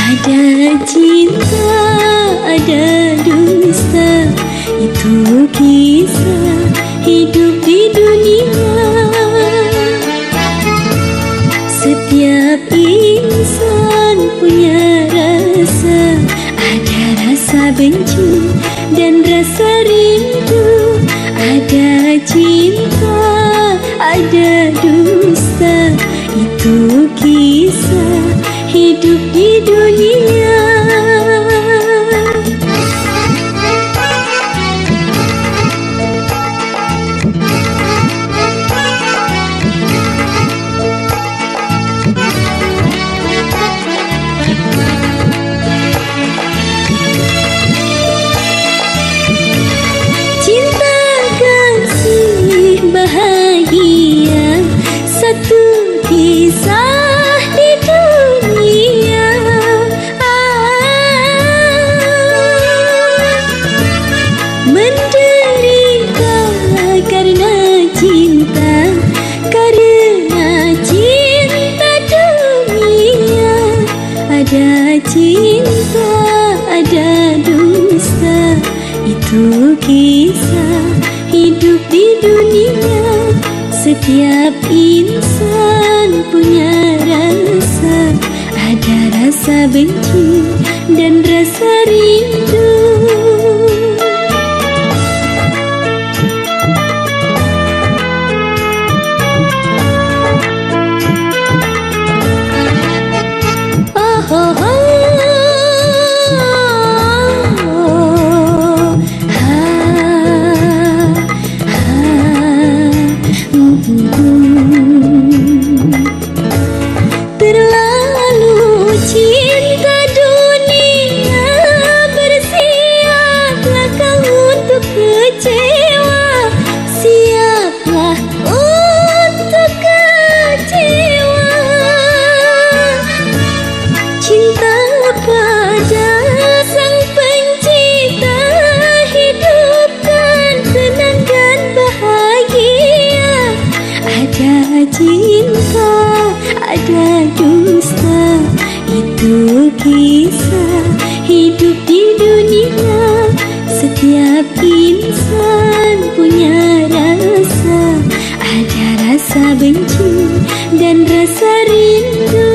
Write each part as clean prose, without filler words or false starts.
Ada cinta, ada dusta, itu kisah hidup di dunia. Setiap insan punya rasa, ada rasa benci dan rasa rindu. Ada cinta, ada dusta, itu kisah hidup di dunia. Cinta kasih bahagia, satu kisah di dunia. Menderita karena cinta, karena cinta dunia. Ada cinta, ada dusta, itu kisah hidup di dunia. Setiap insan punya rasa, ada rasa benci dan rasa rindu. Oh, oh, oh. Terlalu cinta dunia, bersiaplah kau untuk kecewa. Siaplah untuk kecewa. Cinta pada Sang Pencipta, hidupkan tenang dan bahagia. Ada cinta, ada dusta, itu kisah hidup di dunia. Setiap insan punya rasa, ada rasa benci dan rasa rindu.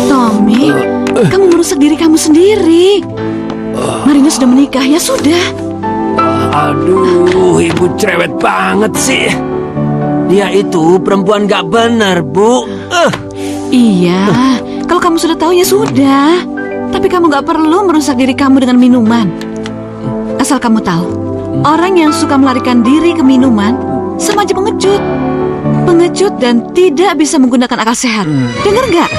Tommy, kamu merusak diri kamu sendiri. Marina sudah menikah, ya sudah. Aduh, ibu cerewet banget sih. Dia itu perempuan gak benar, Bu. Iya, kalau kamu sudah tahu ya sudah. Tapi kamu gak perlu merusak diri kamu dengan minuman. Asal kamu tahu, orang yang suka melarikan diri ke minuman sama aja pengecut. Pengecut dan tidak bisa menggunakan akal sehat. Dengar gak?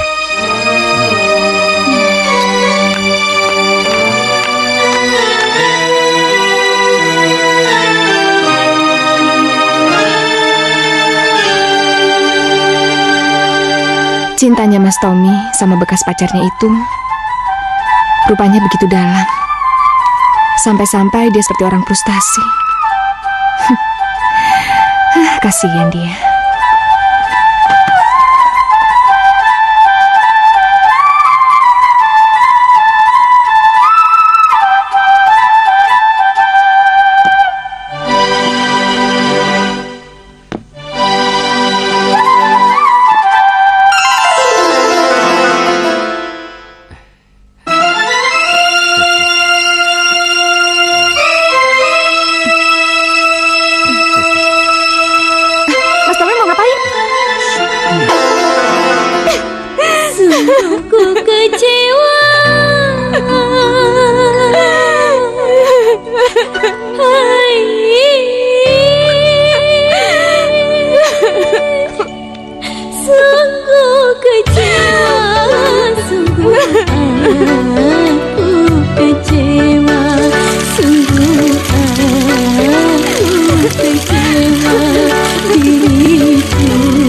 Cintanya Mas Tommy sama bekas pacarnya itu rupanya begitu dalam. Sampai-sampai dia seperti orang frustasi. Kasihan dia. Ku kecewa. Hai. Sungguh kecewa, sungguh aku kecewa, sungguh aku kecewa diriku.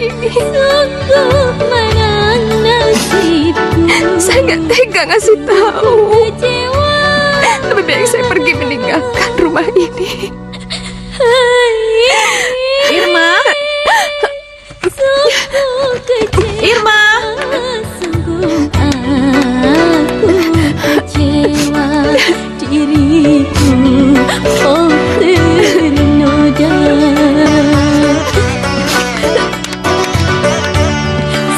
ini. Sungguh mana nasibku. Saya nggak tega ngasih tahu. Kecewa. Lebih baik saya pergi meninggalkan rumah ini. Irma, Sungguh kecewa. Irma. Sungguh aku kecewa. Diriku oh ternoda.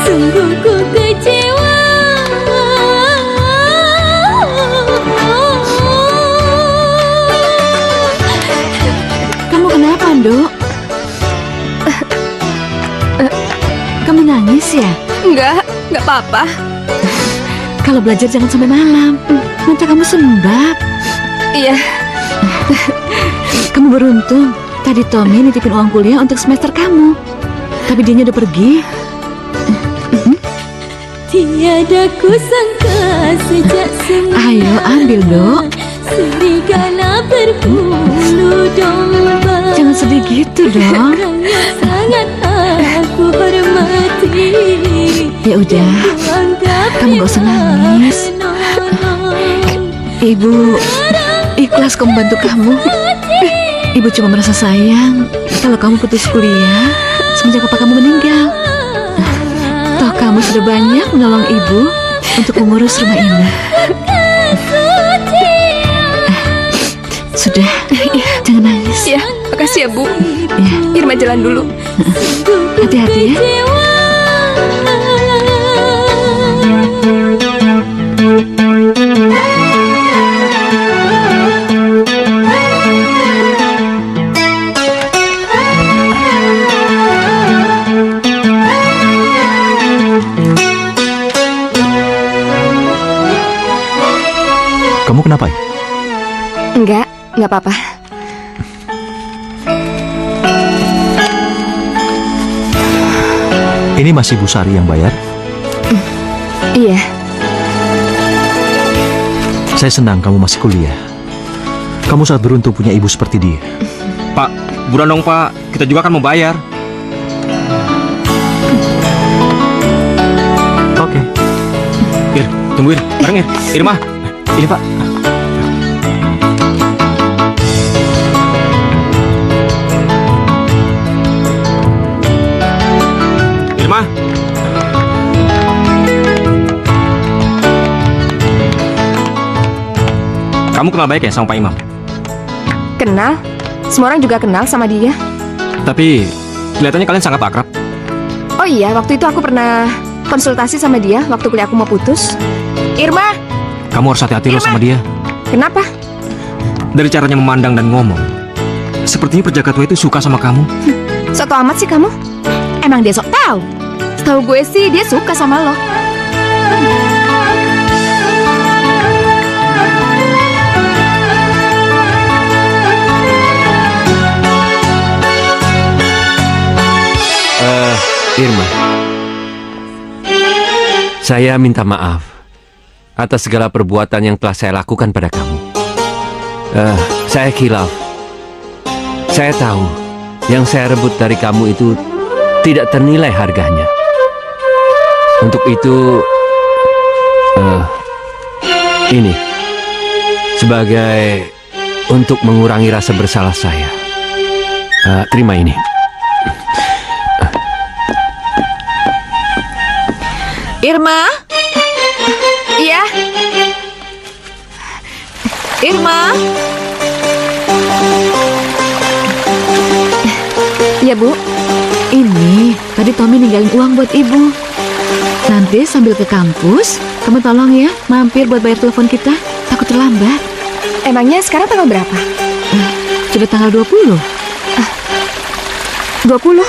Sungguh ku kecewa. Kamu kenapa, Nduk? Kamu nangis ya? Enggak apa-apa. Kalau belajar jangan sampai malam. Nanti kamu sembab. Iya, Kamu beruntung. Tadi Tommy nitipin uang kuliah untuk semester kamu. Tapi dia udah pergi. Tiada kusangka sejak semula. Ayo ambil, Dok. Serigala berbulu domba. Jangan sedih gitu dong. Orang yang sangat aku hormati. Ya udah, kamu gak usah nangis. Ibu ikhlas kok membantu kamu. Ibu cuma merasa sayang kalau kamu putus kuliah semenjak papa kamu meninggal. Toh kamu sudah banyak menolong ibu untuk mengurus rumah ini. Sudah, jangan nangis. ya, makasih ya Bu. Ya, Irma jalan dulu. hati-hati ya. Kamu kenapa ya? Enggak apa-apa. Ini masih Bu Sari yang bayar? Iya, Saya senang kamu masih kuliah. Kamu sangat beruntung punya ibu seperti dia. Pak, buruan dong Pak, kita juga kan mau bayar. Oke. Ir, tungguin, bareng Ir. Irma, ini Pak. Irma. Kamu kenal baik ya sama Pak Imam? kenal. Semua orang juga kenal sama dia. Tapi kelihatannya kalian sangat akrab. Oh iya, waktu itu aku pernah konsultasi sama dia waktu kuliah aku mau putus. Irma, Kamu harus hati-hati loh sama dia. kenapa? Dari caranya memandang dan ngomong, sepertinya penjaga tua itu suka sama kamu. Sok tau amat sih kamu. Emang dia sok tahu. Tahu gue sih dia suka sama lo. Irma, saya minta maaf atas segala perbuatan yang telah saya lakukan pada kamu. Saya khilaf. Saya tahu yang saya rebut dari kamu itu tidak ternilai harganya. Untuk itu, ini sebagai untuk mengurangi rasa bersalah saya. Terima ini. Irma, Iya, Irma. iya Bu. Ini tadi Tommy ninggalin uang buat ibu. Nanti sambil ke kampus, kamu tolong ya mampir buat bayar telepon kita. Takut terlambat. Emangnya sekarang tanggal berapa? Sudah tanggal 20. 20?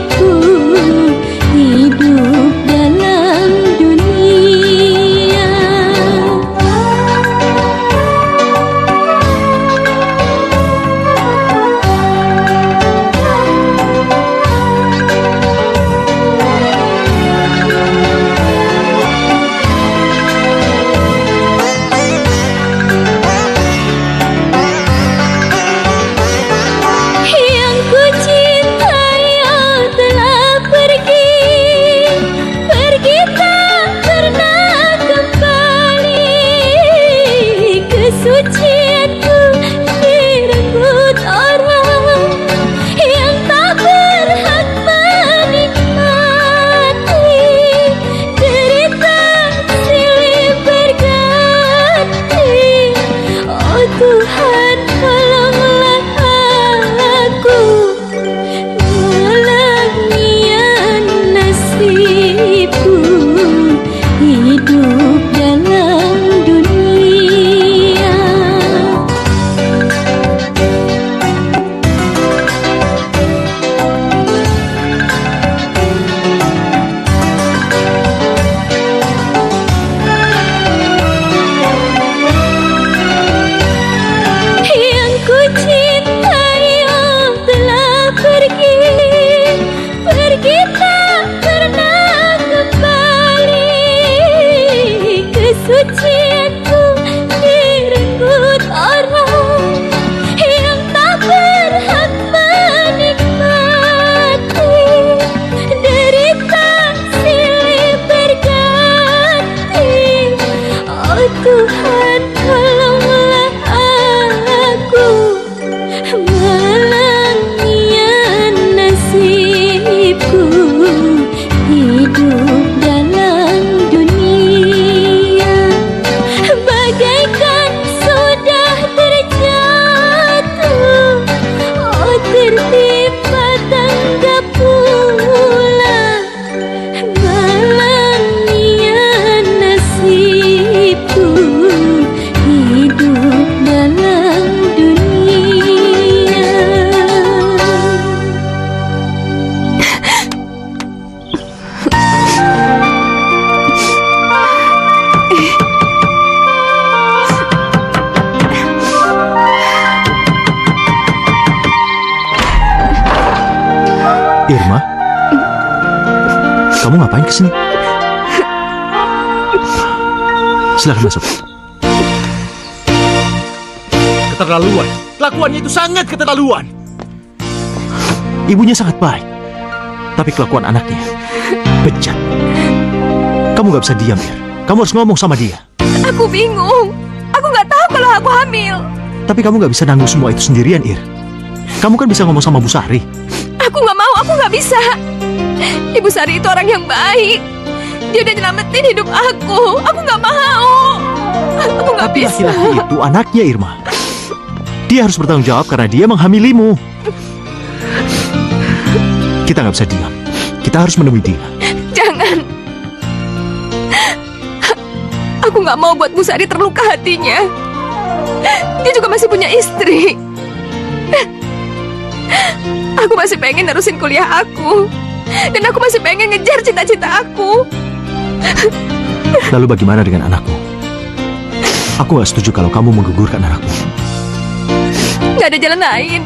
nasibku hidup dalam dunia. Yang ku cintai telah pergi, pergi tak pernah kembali. Kesucianku direnggut orang yang tak berhak menikmati. Derita silih berganti. Oh Tuhan, tolonglah aku, melanggian nasibku hidup dalam dunia. Yang ku cintai telah pergi, pergi tak pernah kembali. Kesucianku direnggut orang yang tak berhak menikmati. Derita silih berganti. Oh Tuhan, tolonglah aku, melanggian nasibku hidup dalam dunia. Bagaikan sudah terjatuh, oh tertimpa tangga pula. Melanggian nasibku hidup dalam dunia. Irma, kamu ngapain kesini? Silakan masuk. Keterlaluan. Kelakuannya itu sangat keterlaluan. Ibunya sangat baik, tapi kelakuan anaknya bejat. Kamu gak bisa diam, Ir. Kamu harus ngomong sama dia. Aku bingung. Aku nggak tahu kalau aku hamil. Tapi kamu gak bisa nanggung semua itu sendirian, Ir. Kamu kan bisa ngomong sama Bu Sari. Aku nggak mau, aku nggak bisa. Ibu Sari itu orang yang baik. Dia udah nyelamatin hidup aku. Aku nggak mau. Aku nggak Tapi bisa. laki-laki itu anaknya, Irma. Dia harus bertanggung jawab karena dia menghamilimu. Kita nggak bisa diam. Kita harus menemui dia. Jangan. Aku nggak mau buat Bu Sari terluka hatinya. Dia juga masih punya istri. Aku masih pengen nerusin kuliah aku. Dan aku masih pengen ngejar cita-cita aku. Lalu bagaimana dengan anakmu? Aku nggak setuju kalau kamu menggugurkan anakmu. Nggak ada jalan lain.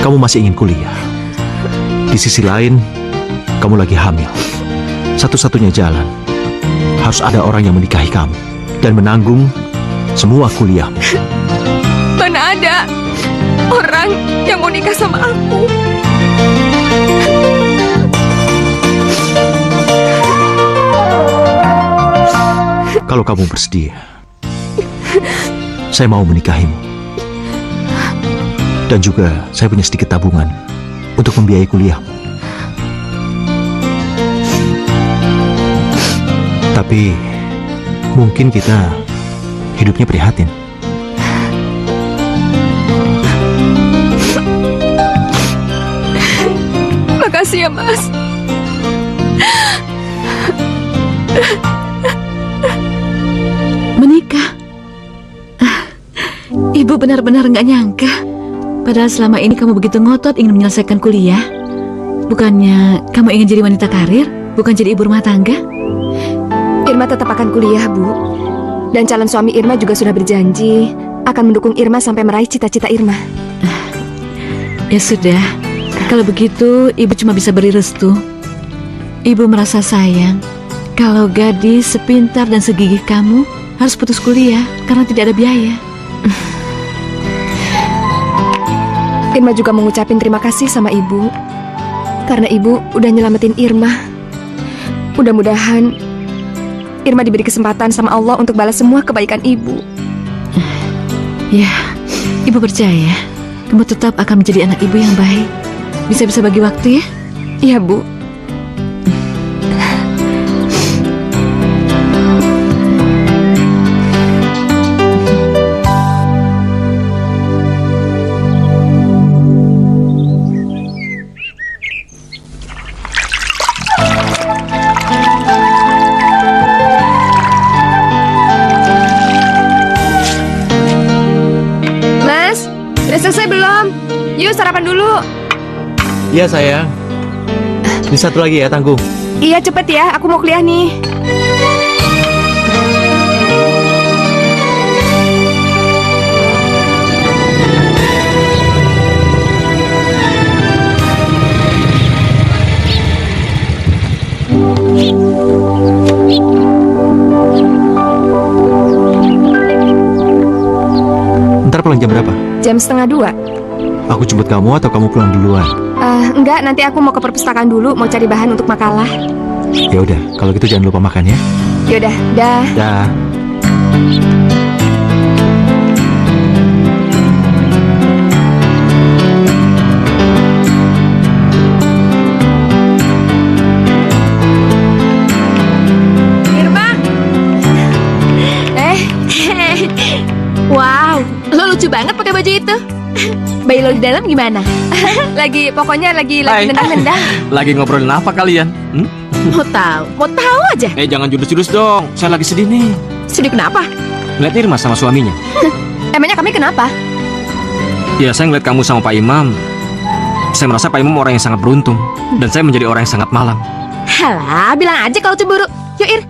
Kamu masih ingin kuliah. Di sisi lain, kamu lagi hamil. Satu-satunya jalan, harus ada orang yang menikahi kamu dan menanggung semua kuliahmu. Mana ada orang yang mau nikah sama aku. Kalau kamu bersedia, saya mau menikahimu. Dan juga saya punya sedikit tabungan untuk membiayai kuliahmu. Tapi mungkin kita hidupnya prihatin. Makasih ya, Mas. Menikah? Ibu benar-benar nggak nyangka Padahal selama ini kamu begitu ngotot ingin menyelesaikan kuliah. Bukannya kamu ingin jadi wanita karir, bukan jadi ibu rumah tangga? Irma tetap akan kuliah, Bu. Dan calon suami Irma juga sudah berjanji akan mendukung Irma sampai meraih cita-cita Irma. Ya sudah, kalau begitu ibu cuma bisa beri restu. Ibu merasa sayang kalau gadis sepintar dan segigih kamu harus putus kuliah karena tidak ada biaya. Irma juga mengucapin terima kasih sama ibu karena ibu udah nyelamatin Irma. Mudah-mudahan Irma diberi kesempatan sama Allah untuk balas semua kebaikan ibu. Ya, ibu percaya kamu tetap akan menjadi anak ibu yang baik. Bisa-bisa bagi waktu ya? Iya, Bu. Selesai belum? Yuk sarapan dulu. Iya sayang. Ini satu lagi ya, tanggung. Iya cepet ya, aku mau kuliah nih. Ntar pulang jam berapa? Jam 1:30. Aku jemput kamu atau kamu pulang duluan? Enggak, nanti aku mau ke perpustakaan dulu, mau cari bahan untuk makalah. Ya udah, kalau gitu jangan lupa makan ya. Yaudah, dah. Dah. Irma. Wow, lo lucu banget pakai baju itu. Bayi lo di dalam gimana? Pokoknya lagi Hai. nendang-nendang. Lagi ngobrolin apa kalian? Mau tahu aja. Jangan judus-judus dong. Saya lagi sedih nih. Sedih kenapa? Ngeliat Irma sama suaminya. Emangnya kami kenapa? Ya, saya ngeliat kamu sama Pak Imam. Saya merasa Pak Imam orang yang sangat beruntung. Dan saya menjadi orang yang sangat malang. Halah, bilang aja kalau cemburu. Yuk, Ir.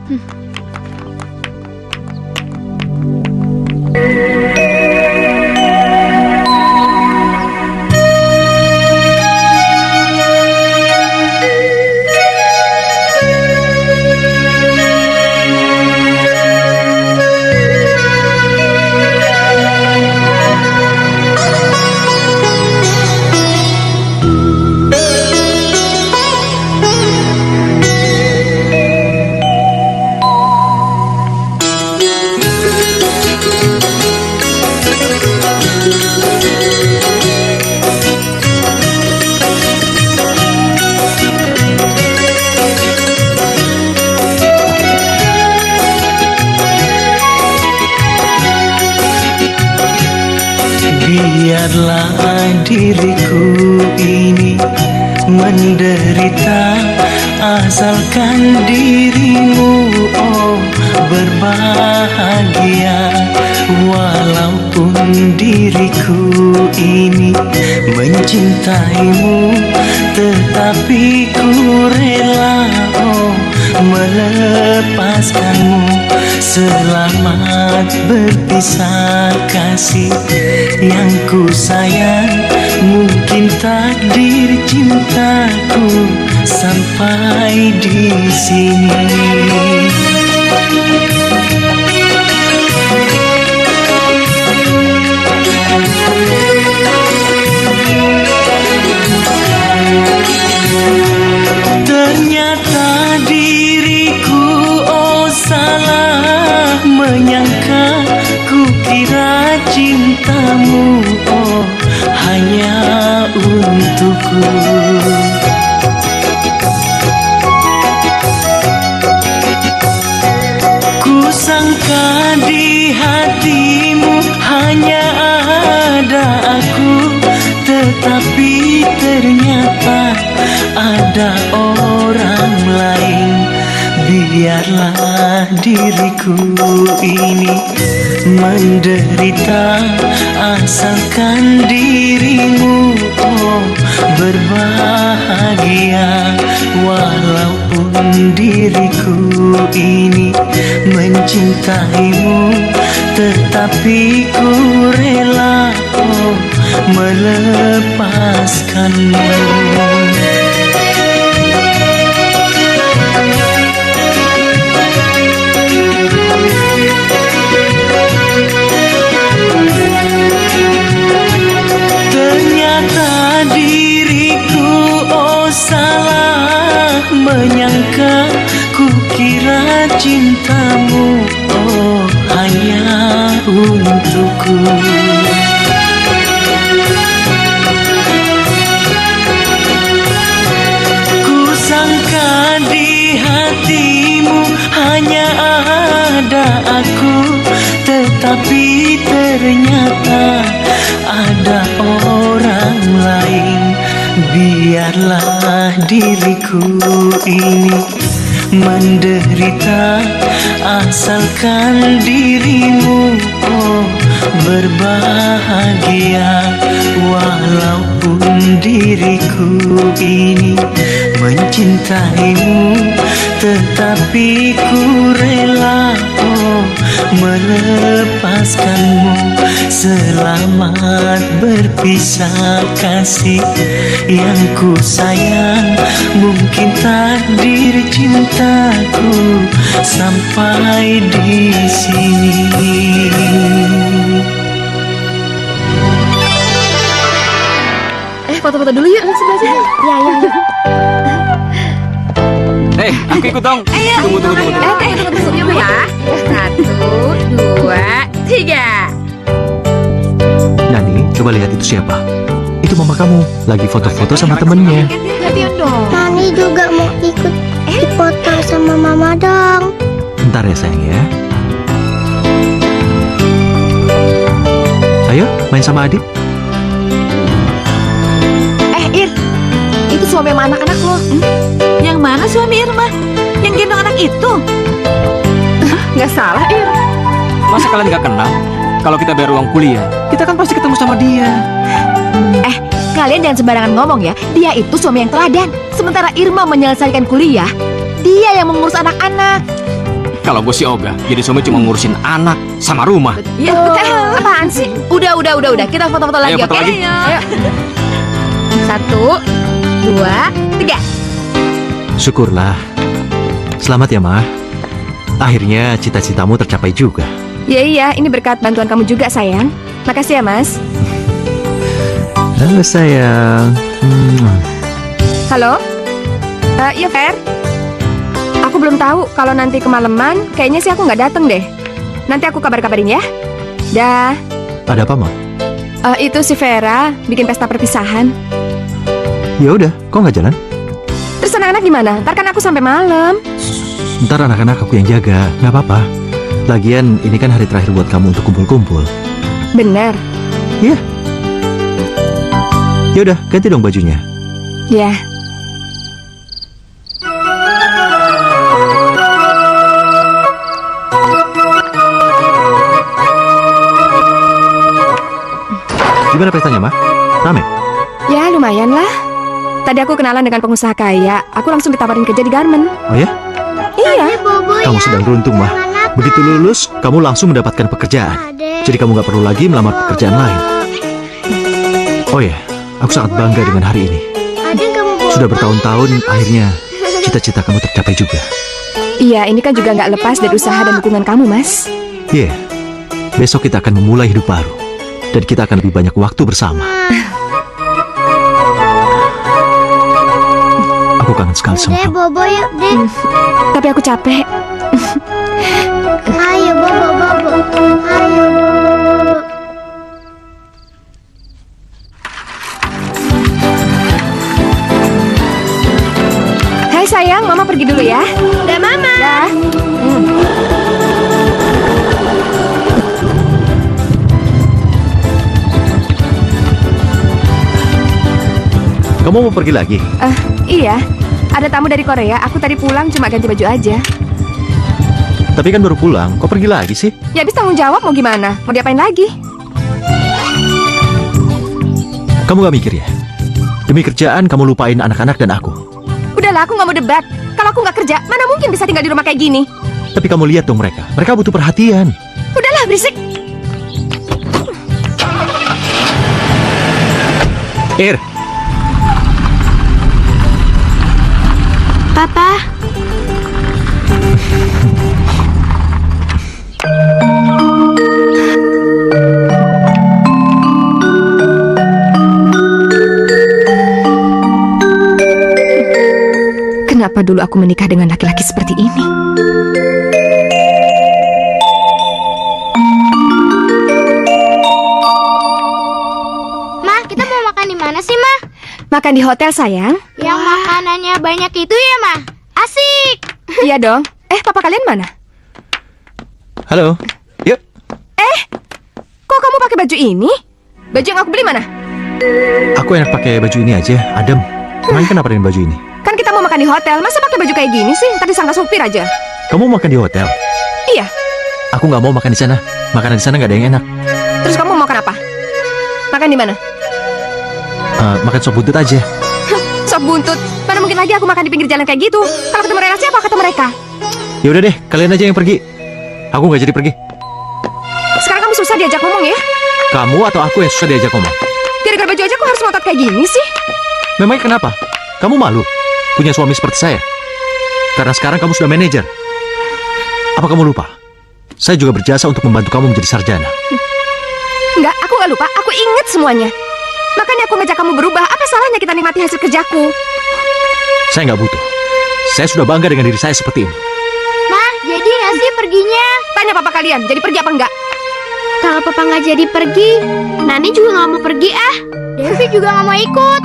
Biarlah diriku ini menderita, asalkan dirimu berbahagia. Walaupun diriku ini mencintaimu, tetapi ku rela melepaskanmu. Selamat berpisah kasih yang ku sayang. Mungkin takdir cintaku sampai di sini. Ternyata diriku salah menyangka. Ku kira cintamu hanya untukku. Ku sangka di hatimu hanya ada aku, tetapi ternyata ada orang lain. biarlah diriku ini menderita, asalkan dirimu berbahagia. Walaupun diriku ini mencintaimu, tetapi ku rela melepaskanmu. Ternyata diriku salah menyangka, ku kira cintamu hanya untukku. Ku sangka di hatimu hanya ada aku, tetapi ternyata ada orang lain. Biarlah diriku ini menderita, asalkan dirimu berbahagia. Walaupun diriku ini mencintaimu, tetapi ku rela melepaskanmu. Selamat berpisah kasih yang ku sayang, mungkin takdir cintaku sampai di sini. Foto-foto dulu yuk, sebelah sini. Ya. Aku ikut dong. Tunggu. Tunggu ya. 1, 2, 3. Nani, coba lihat itu siapa? Itu mama kamu, lagi foto-foto sama temennya. Lihatin dong. Nani juga mau ikut dipoto sama mama dong. Bentar ya sayang ya. Ayo, main sama adik. Ir, itu suami sama anak-anak lo. Yang mana suami Irma? Yang gendong anak itu? Nggak salah, Ir. Masa kalian gak kenal? Kalau kita bayar uang kuliah, kita kan pasti ketemu sama dia. Kalian jangan sembarangan ngomong ya. Dia itu suami yang teladan. Sementara Irma menyelesaikan kuliah, dia yang mengurus anak-anak. Kalau gue sih ogah, jadi suami cuma ngurusin anak sama rumah. Ya, apaan sih? Udah. Kita foto-foto lagi, Ayo, foto oke? lagi. Ayo. 1, 2, 3. Syukurlah. Selamat ya, Ma. Akhirnya cita-citamu tercapai juga. Iya, ini berkat bantuan kamu juga, sayang. Makasih ya, Mas. Halo, sayang. Halo? Iya, Fer. Aku belum tahu kalau nanti kemalaman, kayaknya sih aku nggak dateng deh. Nanti aku kabar-kabarin ya. Dah. Ada apa, Ma? Itu si Vera bikin pesta perpisahan. Ya udah, kok nggak jalan? Terus anak-anak gimana? Ntar kan aku sampai malam. Ntar anak-anak aku yang jaga, nggak apa-apa. Lagian ini kan hari terakhir buat kamu untuk kumpul-kumpul. Bener. Iya. Ya udah, ganti dong bajunya. Ya. Gimana pestanya, Ma? Rame? Ya, lumayan lah. Tadi aku kenalan dengan pengusaha kaya. Aku langsung ditawarin kerja di garment. Oh ya? Iya. Bobo Kamu ya. sedang beruntung, Ma. Begitu lulus, kamu langsung mendapatkan pekerjaan. Jadi kamu nggak perlu lagi melamar pekerjaan lain. Oh ya, aku sangat bangga dengan hari ini. Ada kamu bobo. Sudah bertahun-tahun, akhirnya cita-cita kamu tercapai juga. Iya, ini kan juga nggak lepas dari usaha dan dukungan kamu, Mas. Iya, besok kita akan memulai hidup baru. Dan kita akan lebih banyak waktu bersama. Aku kangen sekali sama Dek, kamu. bobo yuk, Dek. Tapi aku capek. Ayo, bobo. Ayo. Hai sayang, Mama pergi dulu ya. Udah, Mama. Dah. Kamu mau pergi lagi? Iya, ada tamu dari Korea. Aku tadi pulang cuma ganti baju aja. Tapi kan baru pulang, kok pergi lagi sih? Ya habis tanggung jawab mau gimana? Mau diapain lagi? Kamu gak mikir ya? Demi kerjaan kamu lupain anak-anak dan aku. Udahlah, aku nggak mau debat. Kalau aku nggak kerja, mana mungkin bisa tinggal di rumah kayak gini? Tapi kamu lihat dong mereka. Mereka butuh perhatian. Udahlah, berisik. Ir, Papa, Kenapa dulu aku menikah dengan laki-laki seperti ini? Ma, kita mau makan di mana sih, Ma? Makan di hotel, sayang. Yang makanannya banyak itu ya, Ma? Asik! Iya dong. Papa kalian mana? halo. Yuk. Kok kamu pakai baju ini? Baju yang aku beli mana? Aku enak pakai baju ini aja, adem. Emangnya kenapa dengan baju ini? Kan kita mau makan di hotel, masa pakai baju kayak gini sih? Tadi sangka supir aja. Kamu makan di hotel? Iya. Aku nggak mau makan di sana. Makanan di sana nggak ada yang enak. Terus kamu mau makan apa? Makan di mana? Makan sop buntut aja. Sop buntut. Mana mungkin lagi aku makan di pinggir jalan kayak gitu? Kalau ketemu relasi apa kata mereka? Ya udah deh, kalian aja yang pergi. Aku nggak jadi pergi. Sekarang kamu susah diajak ngomong ya? Kamu atau aku yang susah diajak ngomong? Gara-gara baju aja aku harus ngotot kayak gini sih? Memangnya kenapa? Kamu malu punya suami seperti saya? Karena sekarang kamu sudah manajer. Apa kamu lupa? Saya juga berjasa untuk membantu kamu menjadi sarjana. Enggak, aku nggak lupa. Aku ingat semuanya. Makanya aku ngajak kamu berubah. Apa salahnya kita nikmati hasil kerjaku? Saya nggak butuh. Saya sudah bangga dengan diri saya seperti ini. Ma, jadi nggak sih perginya? Tanya papa kalian, jadi pergi apa enggak? Kalau Papa nggak jadi pergi, Nani juga nggak mau pergi ah. Devi juga nggak mau ikut.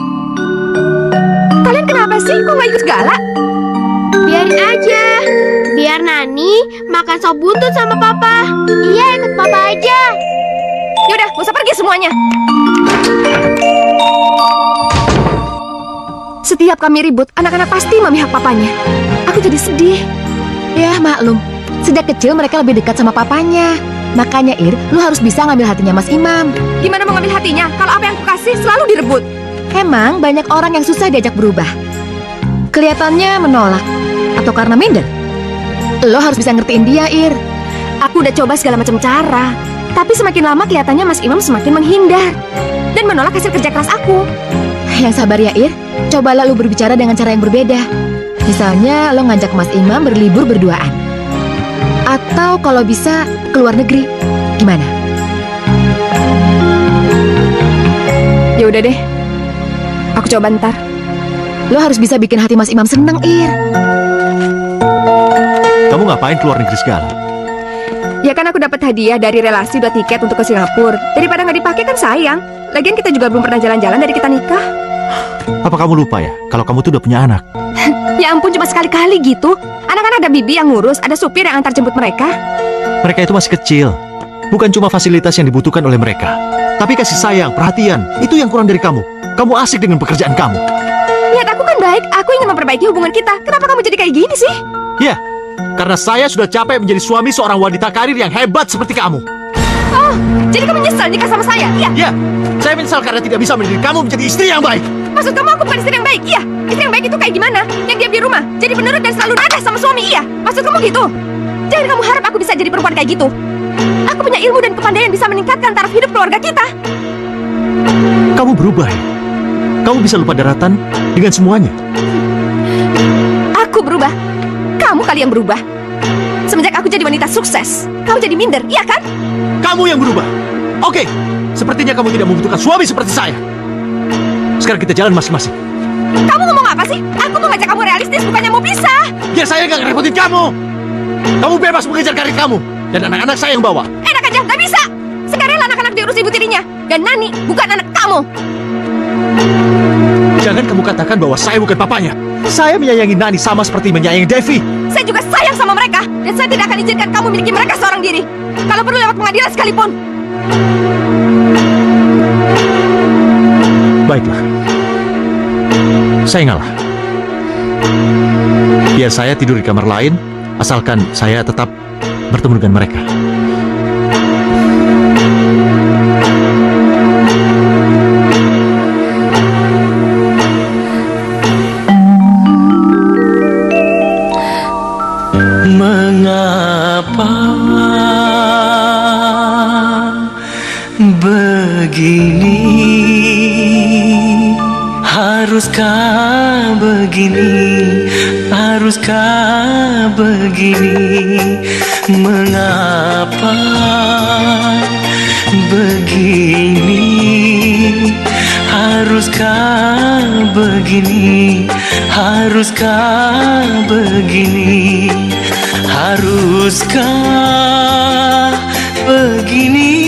Kalian kenapa sih? Kok nggak ikut segala? Biarin aja. Biar Nani makan sop buntut sama Papa. Iya, ikut Papa aja. Yaudah, gak usah pergi semuanya. Setiap kami ribut, anak-anak pasti memihak papanya. Aku jadi sedih. Ya maklum, sejak kecil mereka lebih dekat sama papanya. Makanya Ir, lu harus bisa ngambil hatinya Mas Imam. Gimana mau ngambil hatinya kalau apa yang aku kasih selalu direbut? Emang banyak orang yang susah diajak berubah. Kelihatannya menolak. Atau karena minder. Lo harus bisa ngertiin dia, Ir. Aku udah coba segala macam cara. Tapi semakin lama kelihatannya Mas Imam semakin menghindar. Dan menolak hasil kerja keras aku. Yang sabar ya, Ir. Cobalah lu berbicara dengan cara yang berbeda. Misalnya lo ngajak Mas Imam berlibur berduaan. Atau kalau bisa ke luar negeri. Gimana? Ya udah deh. Aku coba ntar. Lo harus bisa bikin hati Mas Imam seneng, Ir. Kamu ngapain keluar negeri segala? Ya kan aku dapat hadiah dari relasi 2 tiket untuk ke Singapura. Daripada nggak dipakai kan sayang. Lagian kita juga belum pernah jalan-jalan dari kita nikah. Apa kamu lupa ya, kalau kamu tuh udah punya anak? Ya ampun, cuma sekali-kali gitu. Anak-anak ada bibi yang ngurus, ada supir yang antar jemput mereka. Mereka itu masih kecil. Bukan cuma fasilitas yang dibutuhkan oleh mereka, tapi kasih sayang, perhatian. Itu yang kurang dari kamu. Kamu asik dengan pekerjaan kamu. Niat aku kan baik, aku ingin memperbaiki hubungan kita. Kenapa kamu jadi kayak gini sih? Ya, karena saya sudah capek menjadi suami seorang wanita karir yang hebat seperti kamu. Oh, jadi kamu nyesal nikah sama saya? Iya. Ya, saya menyesal karena tidak bisa mendidik kamu menjadi istri yang baik. Maksud kamu aku bukan istri yang baik? Iya. Istri yang baik itu kayak gimana? Yang diam di rumah, jadi penurut dan selalu nada sama suami? Iya. Maksud kamu gitu? Jangan kamu harap aku bisa jadi perempuan kayak gitu. Aku punya ilmu dan kepandaian bisa meningkatkan taraf hidup keluarga kita. Kamu berubah ya? Kamu bisa lupa daratan dengan semuanya. Aku berubah. Kamu kali yang berubah. Semenjak aku jadi wanita sukses, kamu jadi minder, iya kan? Kamu yang berubah. Oke, sepertinya kamu tidak membutuhkan suami seperti saya. Sekarang kita jalan masing-masing. Kamu ngomong apa sih? Aku mau ngajak kamu realistis, bukannya mau pisah. Ya saya nggak ngerepotin kamu. Kamu bebas mengejar karir kamu. Dan anak-anak saya yang bawa. Enak aja, nggak bisa. Sekarang anak-anak diurus ibu tirinya. Dan Nani bukan anak kamu. Jangan kamu katakan bahwa saya bukan papanya. Saya menyayangi Nani sama seperti menyayangi Devi. Saya juga sayang sama mereka. Dan saya tidak akan izinkan kamu miliki mereka seorang diri. Kalau perlu lewat pengadilan sekalipun. Baiklah. Saya ngalah. Biar saya tidur di kamar lain Asalkan saya tetap bertemu dengan mereka. Mengapa begini? Haruskah begini? Haruskah begini? Mengapa begini? Haruskah begini? Haruskah begini? Haruskah begini?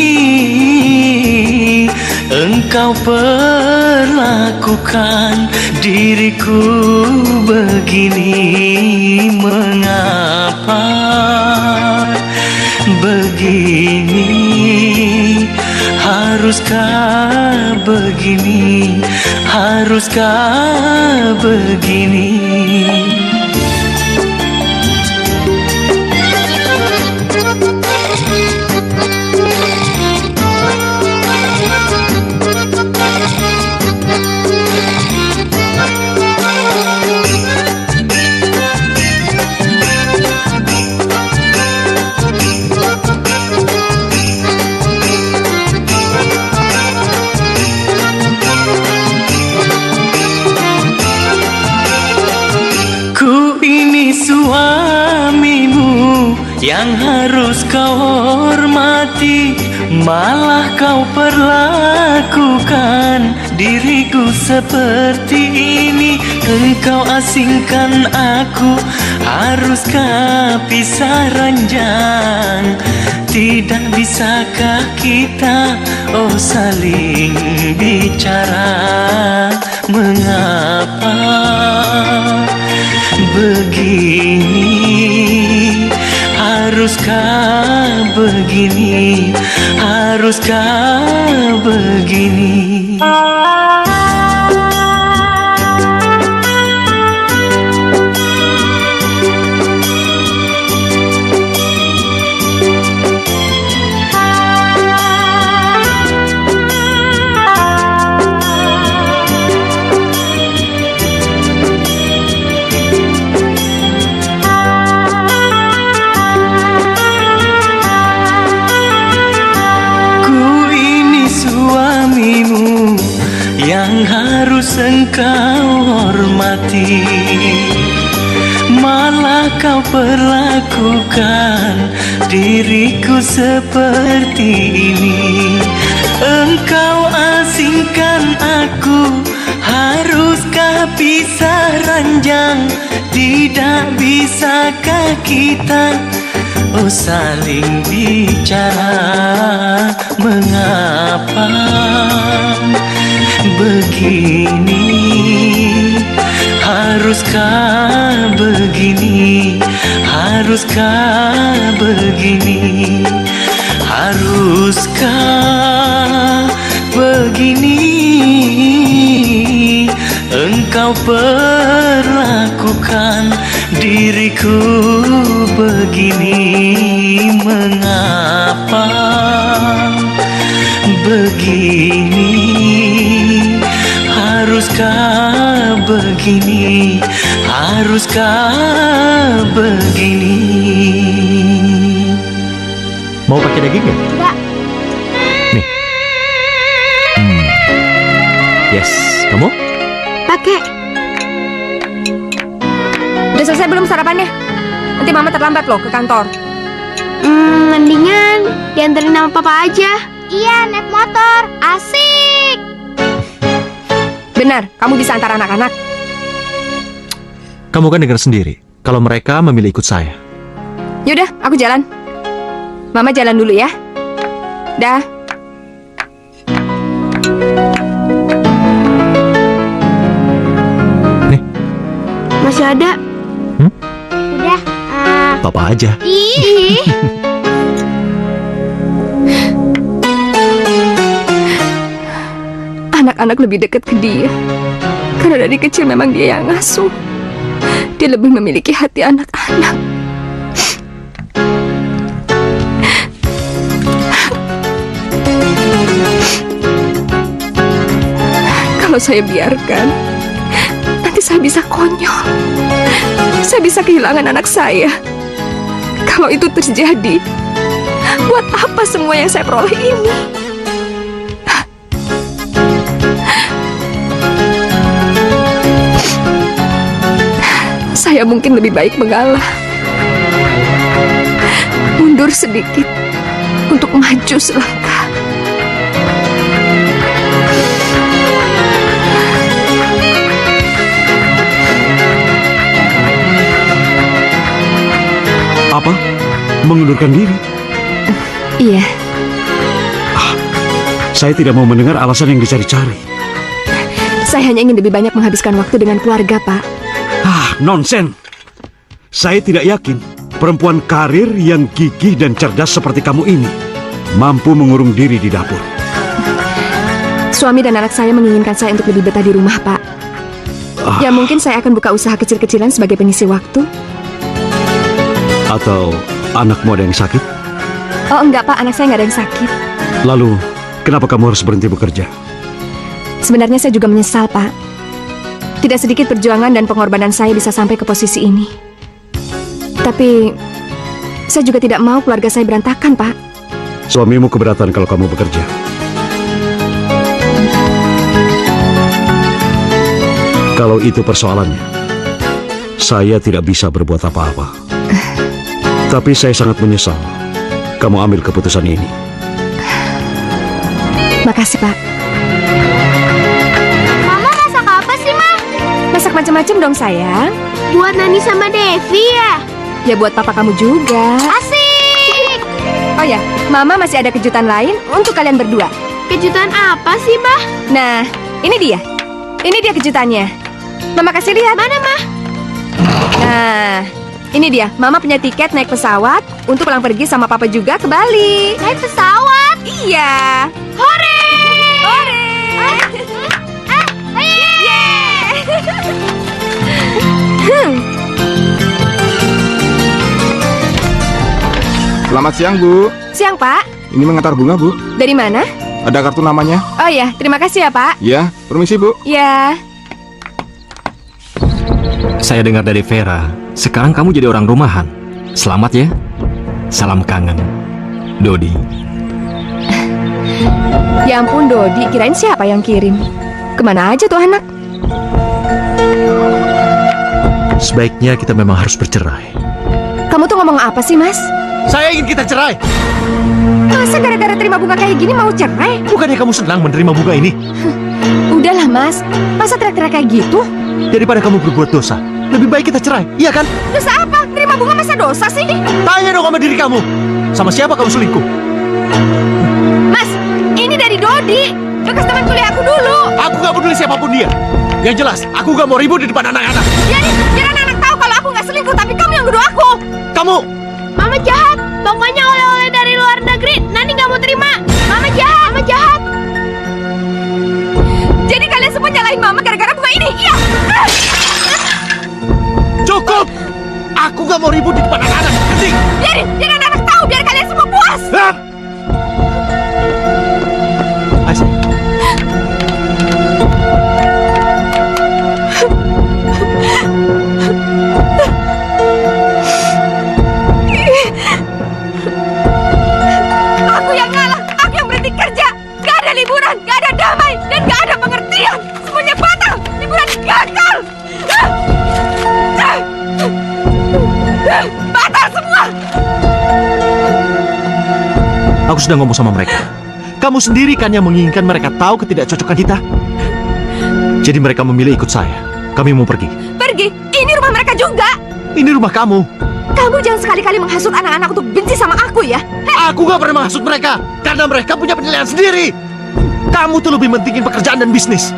Engkau perlakukan diriku begini. Mengapa begini? Haruskah begini? Haruskah begini? Suamimu yang harus kau hormati, malah kau perlakukan diriku seperti ini. Engkau asingkan aku, haruskah pisah ranjang? Tidak bisakah kita saling bicara? Mengapa begini? Haruskah begini? Haruskah begini? Yang harus engkau hormati, malah kau perlakukan diriku seperti ini. Engkau asingkan aku, haruskah pisah ranjang? Tidak bisakah kita saling bicara? Mengapa begini? Haruskah begini? Haruskah begini? Haruskah begini? Engkau perlakukan diriku begini. Mengapa begini? Haruskah begini? Haruskah begini? Mau pakai daging nggak? Enggak. Nih. Yes, kamu? Pakai. Udah selesai belum sarapannya? Nanti mama terlambat loh ke kantor. Mendingan dianterin sama papa aja. Iya, naik motor. Asik. Benar, kamu bisa antar anak-anak. Kamu kan dengar sendiri kalau mereka memilih ikut saya. Yaudah, aku jalan. Mama jalan dulu ya. Dah. Nih. Masih ada? Udah. Papa aja. Ih. Anak-anak lebih dekat ke dia. Karena dari kecil memang dia yang ngasuh. Dia lebih memiliki hati anak-anak. Kalau saya biarkan, nanti saya bisa konyol. Saya bisa kehilangan anak saya. Kalau itu terjadi, buat apa semua yang saya peroleh ini? Saya mungkin lebih baik mengalah, mundur sedikit untuk maju selangkah. Apa? Mengundurkan diri? Iya. Saya tidak mau mendengar alasan yang dicari-cari. Saya hanya ingin lebih banyak menghabiskan waktu dengan keluarga, Pak. Nonsen. Saya tidak yakin perempuan karir yang gigih dan cerdas seperti kamu ini mampu mengurung diri di dapur. Suami dan anak saya menginginkan saya untuk lebih betah di rumah, Pak. Ya mungkin saya akan buka usaha kecil-kecilan sebagai pengisi waktu. Atau anakmu ada yang sakit? Oh enggak, Pak, anak saya nggak ada yang sakit. Lalu, kenapa kamu harus berhenti bekerja? Sebenarnya saya juga menyesal, Pak. Tidak sedikit perjuangan dan pengorbanan saya bisa sampai ke posisi ini. Tapi, saya juga tidak mau keluarga saya berantakan, Pak. Suamimu keberatan kalau kamu bekerja? Kalau itu persoalannya, saya tidak bisa berbuat apa-apa. Tapi saya sangat menyesal kamu ambil keputusan ini. Makasih, Pak. Mama masak apa sih, Ma? Masak macam-macam dong, sayang. Buat Nani sama Devi ya? Ya buat papa kamu juga. Asik! Oh ya, Mama masih ada kejutan lain untuk kalian berdua. Kejutan apa sih, Ma? Nah, ini dia. Ini dia kejutannya. Mama kasih lihat. Mana, Ma? Nah, ini dia. Mama punya tiket naik pesawat untuk pulang pergi sama papa juga ke Bali. Naik pesawat? Iya. Hore! Hore! Selamat siang, Bu. Siang, Pak. Ini mengantar bunga, Bu. Dari mana? Ada kartu namanya. Oh ya, terima kasih ya, Pak. Ya, permisi, Bu. Ya. Saya dengar dari Vera, sekarang kamu jadi orang rumahan. Selamat ya. Salam kangen. Dodi. Ya ampun, Dodi, kirain siapa yang kirim? Kemana aja tuh anak? Sebaiknya kita memang harus bercerai. Kamu tuh ngomong apa sih, Mas? Saya ingin kita cerai. Masa gara-gara terima bunga kayak gini mau cerai? Bukannya kamu senang menerima bunga ini? Udahlah, Mas. Masa teriak-teriak kayak gitu? Daripada kamu berbuat dosa, lebih baik kita cerai, iya kan? Dosa apa? Terima bunga masa dosa sih? Tanya dong sama diri kamu. Sama siapa kamu selingkuh? Mas, ini dari Dodi. Bekas teman kuliah aku dulu. Aku gak peduli siapapun dia. Yang jelas, aku gak mau ribut di depan anak-anak. Biar anak-anak tahu kalau aku gak selingkuh, tapi kamu yang nuduh aku. Kamu! Mama jahat. Pokoknya oleh-oleh dari luar negeri Nani gak mau terima. Mama jahat. Mama jahat. Jadi kalian semua nyalahin Mama gara-gara bunga ini? Iya. Cukup! Aku gak mau ribut di depan anak-anak. Ngerti? Biar anak-anak tahu, biar kalian semua puas. Hah? Aisyah. Aku yang ngalah, aku yang berhenti kerja. Gak ada liburan, gak ada damai, dan gak ada pengertian. Semuanya batal, liburan gagal. Batal semua. Aku sudah ngomong sama mereka. Kamu sendiri kan yang menginginkan mereka tahu ketidakcocokan kita. Jadi mereka memilih ikut saya. Kami mau pergi. Pergi? Ini rumah mereka juga. Ini rumah kamu. Kamu jangan sekali-kali menghasut anak-anak untuk benci sama aku ya. Aku gak pernah menghasut mereka. Karena mereka punya penilaian sendiri. Kamu tuh lebih mentingin pekerjaan dan bisnis.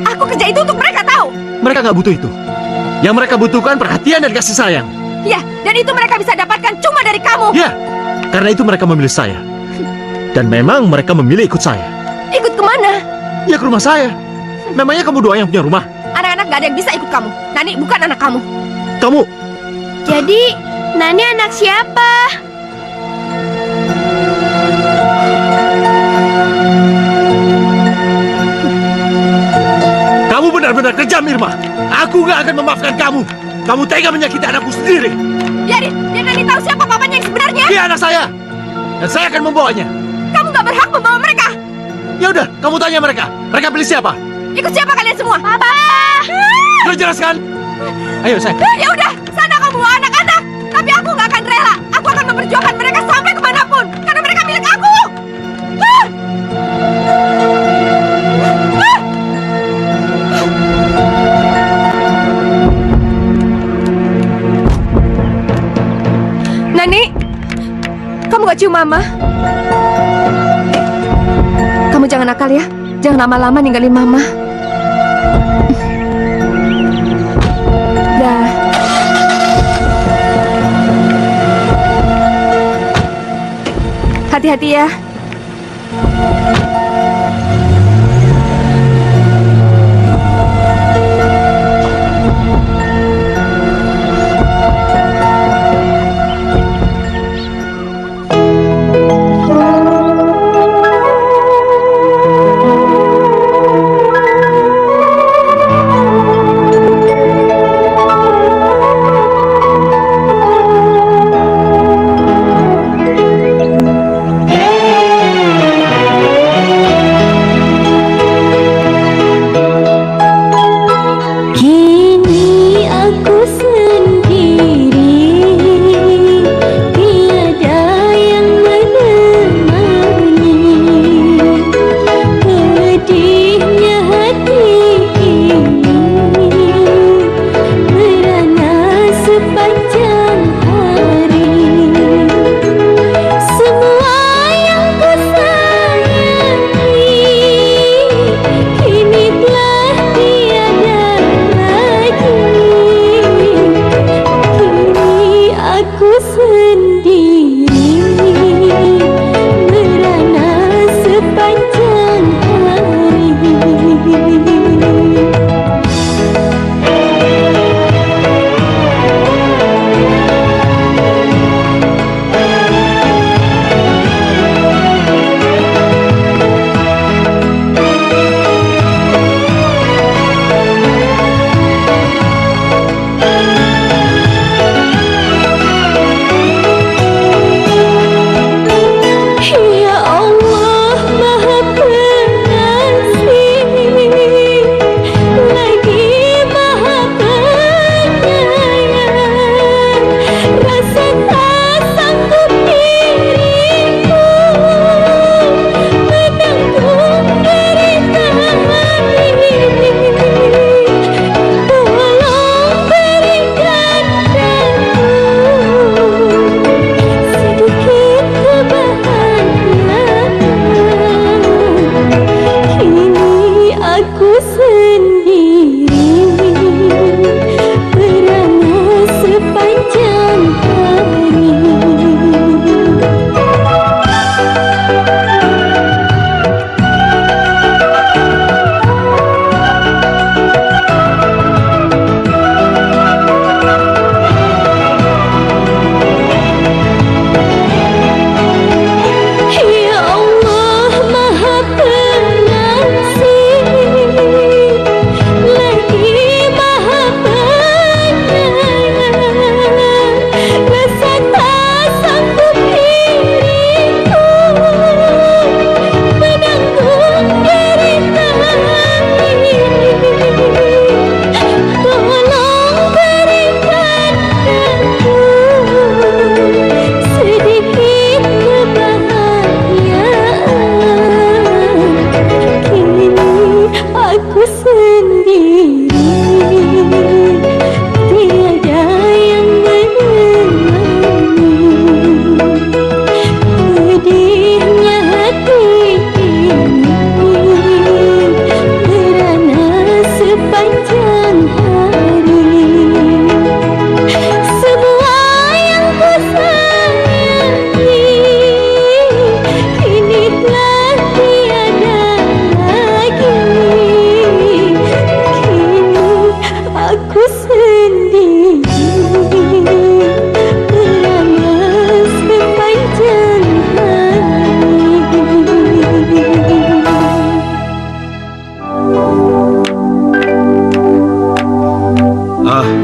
Aku kerja itu untuk mereka tahu. Mereka gak butuh itu. Yang mereka butuhkan perhatian dan kasih sayang. Ya, dan itu mereka bisa dapatkan cuma dari kamu. Ya, karena itu mereka memilih saya. Dan memang mereka memilih ikut saya. Ikut kemana? Ya ke rumah saya. Memangnya kamu doang yang punya rumah? Anak-anak gak ada yang bisa ikut kamu. Nani bukan anak kamu. Kamu... Jadi Nani anak siapa? kejam, Irma. Aku nggak akan memaafkan kamu. Kamu tega menyakiti anakku sendiri. Biarin Nani tahu siapa papanya yang sebenarnya. Dia anak saya. Dan saya akan membawanya. Kamu nggak berhak membawa mereka. Ya udah, kamu tanya mereka. Mereka pilih siapa? Ikut siapa kalian semua? Papa! Sudah jelaskan? Ayo, saya. Ya udah, sana kamu bawa anak-anak. Tapi aku nggak akan rela. Aku akan memperjuangkan mereka sampai kemanapun. Karena mereka milik aku. Nani, kamu gak cium Mama? Kamu jangan nakal ya. Jangan lama-lama ninggalin Mama. Dah. Hati-hati ya.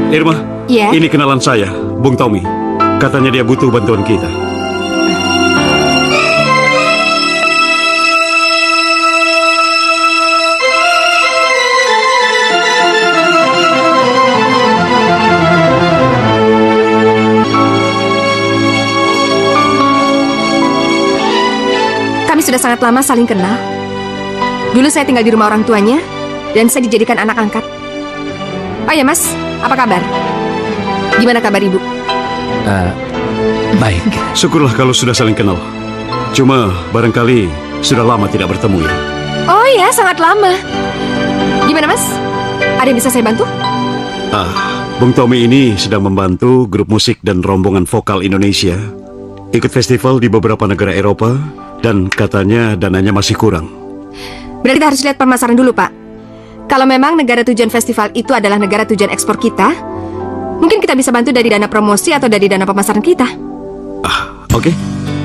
Irma, Iya? ini kenalan saya, Bung Tommy. Katanya dia butuh bantuan kita. Kami sudah sangat lama saling kenal. Dulu saya tinggal di rumah orang tuanya, dan saya dijadikan anak angkat. Oh ya mas, apa kabar? Gimana kabar ibu? Baik. Syukurlah kalau sudah saling kenal. Cuma barangkali sudah lama tidak bertemu ya. Oh ya, sangat lama. Gimana mas? Ada yang bisa saya bantu? Bung Tommy ini sedang membantu grup musik dan rombongan vokal Indonesia ikut festival di beberapa negara Eropa, dan katanya dananya masih kurang. Berarti kita harus lihat pemasaran dulu, Pak. Kalau memang negara tujuan festival itu adalah negara tujuan ekspor kita, mungkin kita bisa bantu dari dana promosi atau dari dana pemasaran kita. Oke.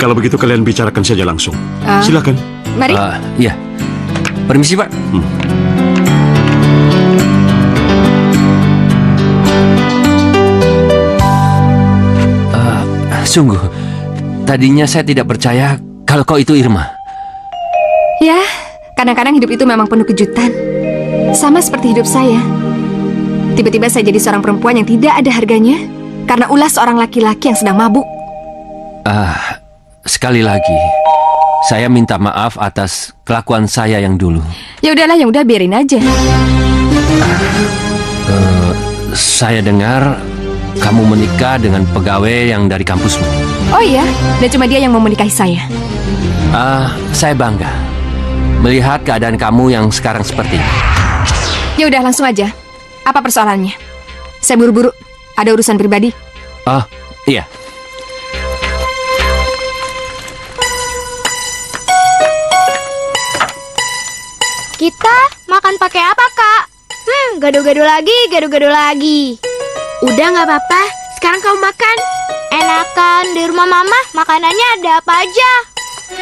Kalau begitu kalian bicarakan saja langsung. Silakan. Mari. Iya. Permisi, Pak. Sungguh, tadinya saya tidak percaya kalau kau itu Irma. Ya, kadang-kadang hidup itu memang penuh kejutan. Sama seperti hidup saya. Tiba-tiba saya jadi seorang perempuan yang tidak ada harganya karena ulah seorang laki-laki yang sedang mabuk. Sekali lagi, saya minta maaf atas kelakuan saya yang dulu. Ya udahlah, yang udah biarin aja. Saya dengar kamu menikah dengan pegawai yang dari kampusmu. Oh iya, dan cuma dia yang mau menikahi saya. Saya bangga melihat keadaan kamu yang sekarang seperti ini. Ya udah, langsung aja. Apa persoalannya? Saya buru-buru, ada urusan pribadi. Iya. Kita makan pakai apa, Kak? Gado-gado lagi. Udah nggak apa-apa, sekarang kamu makan. Enakan di rumah Mama, makanannya ada apa aja.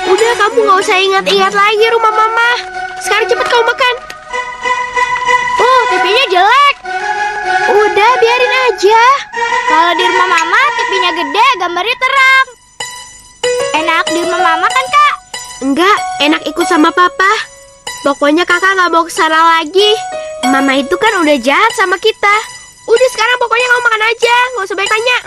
Udah, kamu nggak usah ingat-ingat lagi rumah Mama. Sekarang cepet kamu makan. TV-nya jelek. Udah, biarin aja. Kalau di rumah Mama, TV-nya gede, gambarnya terang. Enak di rumah Mama kan, Kak? Enggak, enak ikut sama Papa. Pokoknya Kakak nggak mau kesana lagi. Mama itu kan udah jahat sama kita. Udah, sekarang pokoknya kamu makan aja, nggak usah banyak tanya.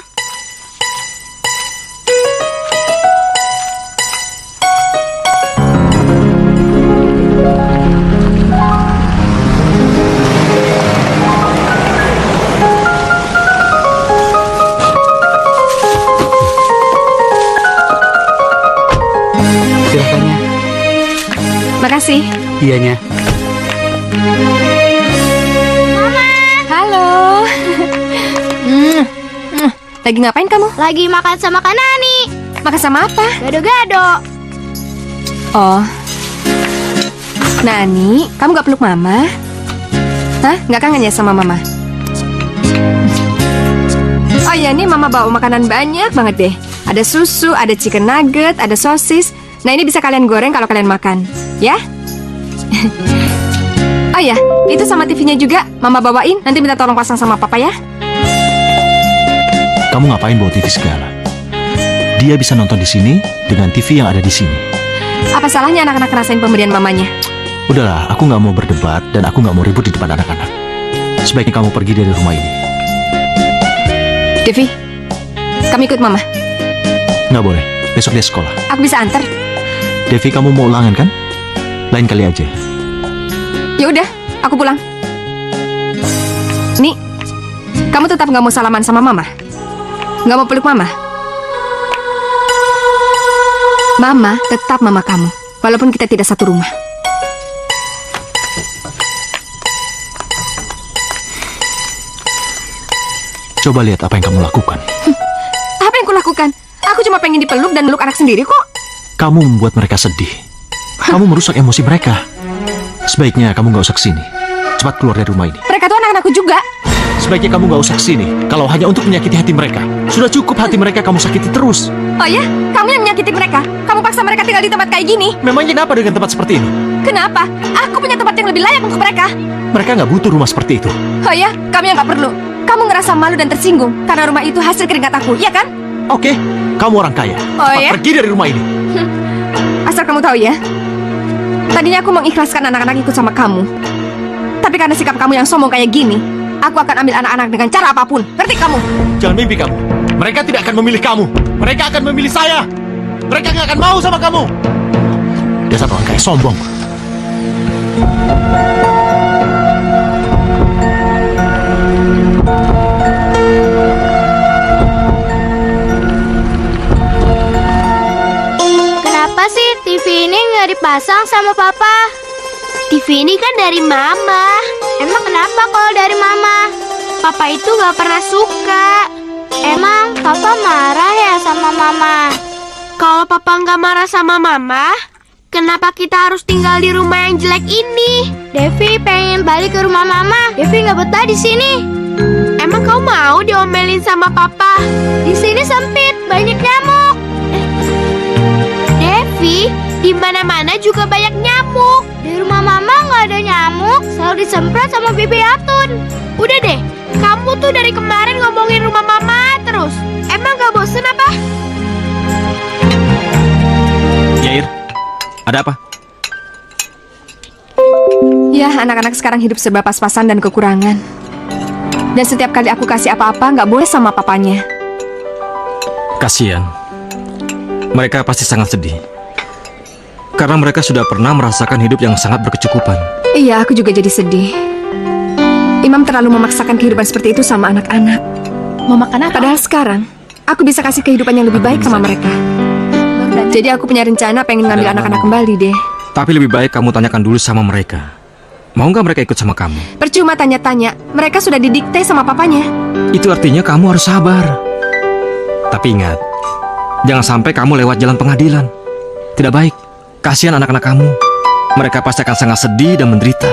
Silakannya. Makasih. Iyanya. Halo. Lagi ngapain kamu? Lagi makan sama Kak Nani. Makan sama apa? Gado-gado. Oh. Nani, kamu gak peluk Mama? Hah? Gak kangen ya sama Mama? Oh iya, nih Mama bawa makanan banyak banget deh. Ada susu, ada chicken nugget, ada sosis. Nah, ini bisa kalian goreng kalau kalian makan. Ya? Oh ya, itu sama TV-nya juga Mama bawain. Nanti minta tolong pasang sama Papa ya. Kamu ngapain bawa TV segala? Dia bisa nonton di sini dengan TV yang ada di sini. Apa salahnya anak-anak ngerasain pemberian mamanya? Udahlah, aku nggak mau berdebat dan aku nggak mau ribut di depan anak-anak. Sebaiknya kamu pergi dari rumah ini. Devi, kamu ikut Mama. Nggak boleh, besok dia sekolah. Aku bisa antar. Devi, kamu mau ulangan kan? Lain kali aja. Ya udah, aku pulang. Nih, kamu tetap nggak mau salaman sama Mama? Nggak mau peluk Mama? Mama tetap Mama kamu, walaupun kita tidak satu rumah. Coba lihat apa yang kamu lakukan. Apa yang kulakukan? Aku cuma pengen dipeluk dan meluk anak sendiri kok. Kamu membuat mereka sedih. Kamu merusak emosi mereka. Sebaiknya kamu nggak usah kesini. Cepat keluar dari rumah ini. Mereka tuh anak-anakku juga. Sebaiknya kamu nggak usah kesini. Kalau hanya untuk menyakiti hati mereka. Sudah cukup hati mereka kamu sakiti terus. Oh ya? Kamu yang menyakiti mereka? Kamu paksa mereka tinggal di tempat kayak gini? Memangnya kenapa dengan tempat seperti ini? Kenapa? Aku punya tempat yang lebih layak untuk mereka. Mereka nggak butuh rumah seperti itu. Oh ya? Kamu yang nggak perlu. Kamu ngerasa malu dan tersinggung karena rumah itu hasil keringat aku, iya kan? Oke, kamu orang kaya. Oh, Cepat ya? pergi dari rumah ini. Asal kamu tahu ya, tadinya aku mengikhlaskan anak-anak ikut sama kamu. Tapi karena sikap kamu yang sombong kayak gini, aku akan ambil anak-anak dengan cara apapun. Ngerti kamu? Jangan mimpi kamu. Mereka tidak akan memilih kamu. Mereka akan memilih saya. Mereka nggak akan mau sama kamu. Dasar orang kaya sombong. Kenapa sih TV ini nggak dipasang sama Papa? TV ini kan dari Mama. Emang kenapa kalau dari Mama? Papa itu nggak pernah suka. Emang Papa marah ya sama Mama? Kalau Papa nggak marah sama Mama, kenapa kita harus tinggal di rumah yang jelek ini? Devi pengen balik ke rumah Mama. Devi nggak betah di sini. Emang kau mau diomelin sama Papa? Di sini sempit, banyak nyamuk. Devi, di mana-mana juga banyak nyamuk. Di rumah Mama nggak ada nyamuk, selalu disemprot sama Bibi Atun. Udah deh, kamu tuh dari kemarin ngomongin rumah Mama terus. Emang gak bosen apa? Yair, ada apa? Ya, anak-anak sekarang hidup serba pas-pasan dan kekurangan. Dan setiap kali aku kasih apa-apa, nggak boleh sama papanya. Kasihan. Mereka pasti sangat sedih. Karena mereka sudah pernah merasakan hidup yang sangat berkecukupan. Iya, aku juga jadi sedih. Imam terlalu memaksakan kehidupan seperti itu sama anak-anak. Mau makan apa? Padahal sekarang, aku bisa kasih kehidupan yang lebih baik sama mereka. Jadi aku punya rencana pengen ngambil anak-anak kembali deh. Tapi lebih baik kamu tanyakan dulu sama mereka. Mau nggak mereka ikut sama kamu? Percuma tanya-tanya, mereka sudah didikte sama papanya. Itu artinya kamu harus sabar. Tapi ingat, jangan sampai kamu lewat jalan pengadilan. Tidak baik. Kasihan anak-anak kamu. Mereka pasti akan sangat sedih dan menderita.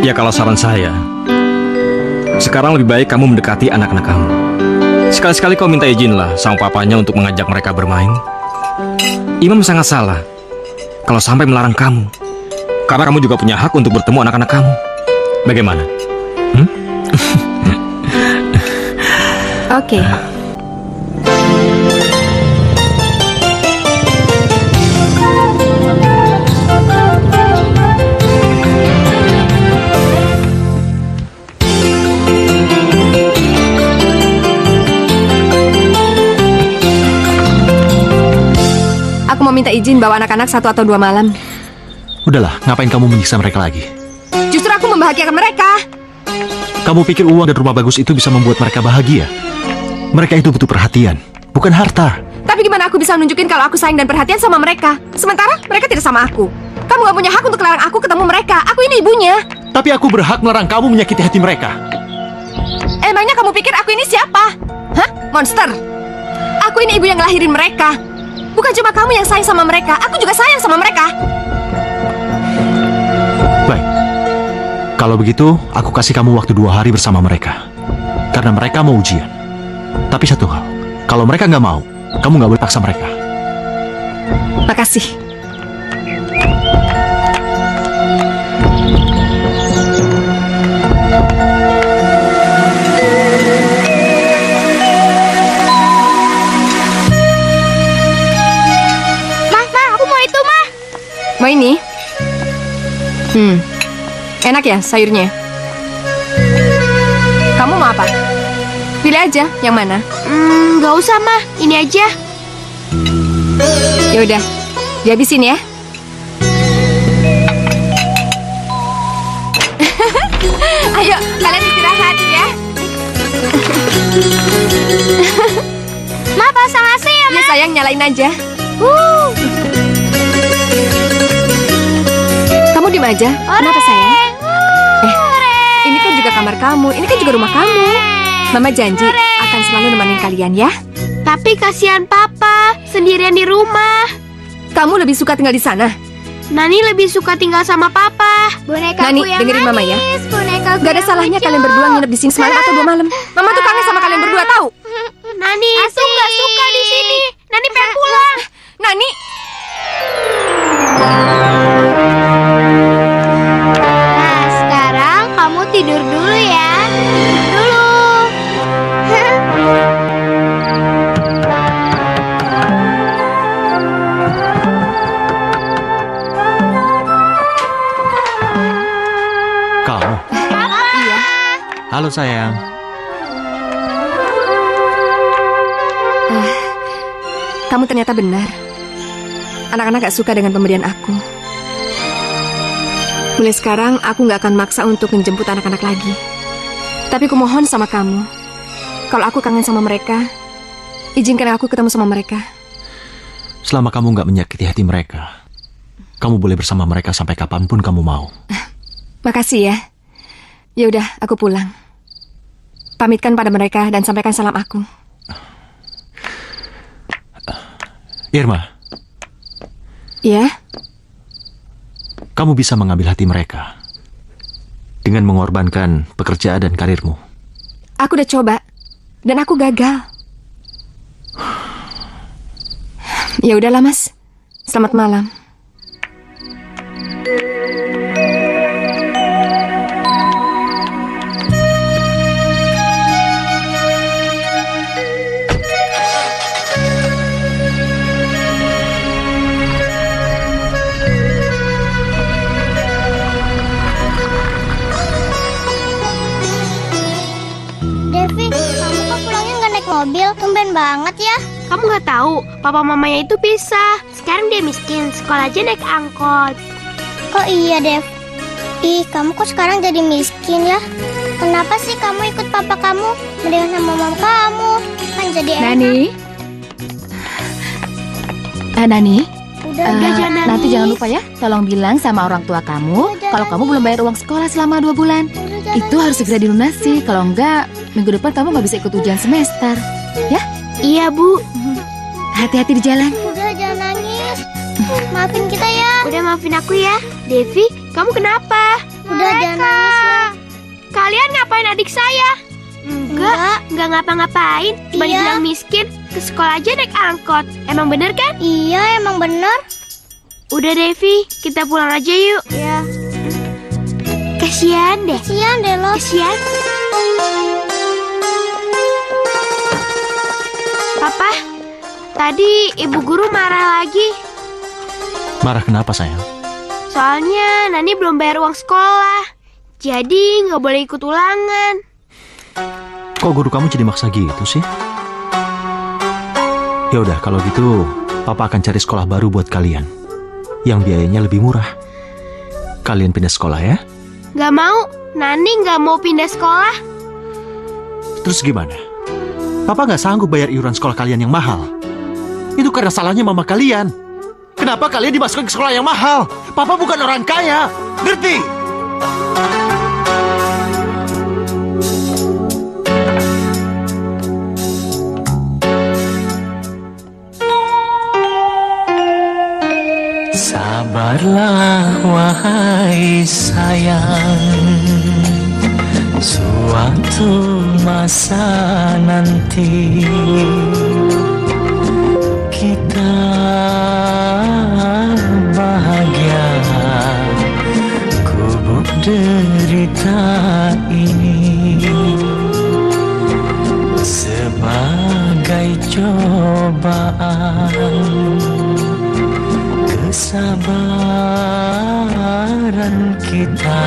Ya kalau saran saya, sekarang lebih baik kamu mendekati anak-anak kamu. Sekali-sekali kau minta izinlah sama papanya untuk mengajak mereka bermain. Imam sangat salah kalau sampai melarang kamu. Karena kamu juga punya hak untuk bertemu anak-anak kamu. Bagaimana? Oke. Aku mau minta izin bawa anak-anak 1 atau 2 malam. Udahlah, ngapain kamu menyiksa mereka lagi? Justru aku membahagiakan mereka. Kamu pikir uang dan rumah bagus itu bisa membuat mereka bahagia? Mereka itu butuh perhatian, bukan harta. Tapi gimana aku bisa nunjukin kalau aku sayang dan perhatian sama mereka? Sementara mereka tidak sama aku. Kamu gak punya hak untuk melarang aku ketemu mereka. Aku ini ibunya. Tapi aku berhak melarang kamu menyakiti hati mereka. Emangnya kamu pikir aku ini siapa? Hah? Monster? Aku ini ibu yang ngelahirin mereka. Bukan cuma kamu yang sayang sama mereka, aku juga sayang sama mereka. Baik. Kalau begitu, aku kasih kamu waktu 2 hari bersama mereka. Karena mereka mau ujian. Tapi satu hal, kalau mereka nggak mau, kamu nggak boleh paksa mereka. Makasih. Mau ini? Enak ya sayurnya? Kamu mau apa? Pilih aja, yang mana? Gak usah, Mah. Ini aja. Ya udah, dihabisin ya. Ayo, kalian istirahat ya. Ma, pasang AC ya, Ma? Ya sayang, nyalain aja. Kamu diem aja. Kenapa sayang? Ini kan juga kamar kamu. Ini kan juga rumah kamu. Mama janji akan selalu nemenin kalian ya. Tapi kasihan Papa sendirian di rumah. Kamu lebih suka tinggal di sana? Nani lebih suka tinggal sama Papa. Nani, dengerin Mama ya. Gak ada salahnya kalian berdua nginep di sini semalam atau 2 malam. Mama tuh kangen sama kalian berdua, tahu? Nani itu nggak suka di sini. Nani pengen pulang. Nani. Nah, sekarang kamu tidur dulu ya. sayang. Kamu ternyata benar. Anak-anak gak suka dengan pemberian aku. Mulai sekarang aku gak akan maksa untuk menjemput anak-anak lagi. Tapi aku mohon sama kamu, kalau aku kangen sama mereka, izinkan aku ketemu sama mereka. Selama kamu nggak menyakiti hati mereka, kamu boleh bersama mereka sampai kapanpun kamu mau. Makasih ya. Ya udah, aku pulang. Pamitkan pada mereka dan sampaikan salam aku. Irma. Ya? Kamu bisa mengambil hati mereka dengan mengorbankan pekerjaan dan karirmu. Aku udah coba, dan aku gagal. Ya udahlah, Mas. Selamat malam. Devi, kamu kok pulangnya nggak naik mobil? Tumben banget ya. Kamu nggak tahu, papa mamanya itu pisah. Sekarang dia miskin, sekolah aja naik angkot. Oh iya, Dev. Ih, kamu kok sekarang jadi miskin ya? Kenapa sih kamu ikut papa kamu? Mendingan sama mama kamu. Kan jadi enak. Nani? Nani? Udah jangan nanti nangis. jangan lupa ya, tolong bilang sama orang tua kamu kalau kamu belum bayar uang sekolah selama 2 bulan. Itu harus segera dilunasi, kalau enggak minggu depan kamu nggak bisa ikut ujian semester. Ya? Iya, Bu. Hati-hati di jalan. Udah jangan nangis. Maafin kita ya. Udah maafin aku ya. Devi, kamu kenapa? Udah jangan nangis ya. Kalian ngapain adik saya? Enggak ngapa-ngapain. Cuma dibilang miskin, ke sekolah aja naik angkot. Emang bener kan? Iya, emang bener. Udah Devi, kita pulang aja yuk. Iya. Kasian deh lo. Kasian. Papa, tadi ibu guru marah lagi. Marah kenapa, sayang? Soalnya Nani belum bayar uang sekolah. Jadi nggak boleh ikut ulangan. Kok guru kamu jadi maksa gitu sih? Ya udah, kalau gitu Papa akan cari sekolah baru buat kalian yang biayanya lebih murah. Kalian pindah sekolah ya? Nggak mau, Nani nggak mau pindah sekolah. Terus gimana? Papa nggak sanggup bayar iuran sekolah kalian yang mahal. Itu karena salahnya mama kalian. Kenapa kalian dimasukkan ke sekolah yang mahal? Papa bukan orang kaya, ngerti? Sabarlah wahai sayang, suatu masa nanti kita bahagia, kubur derita ini sebagai cobaan kesabaran kita.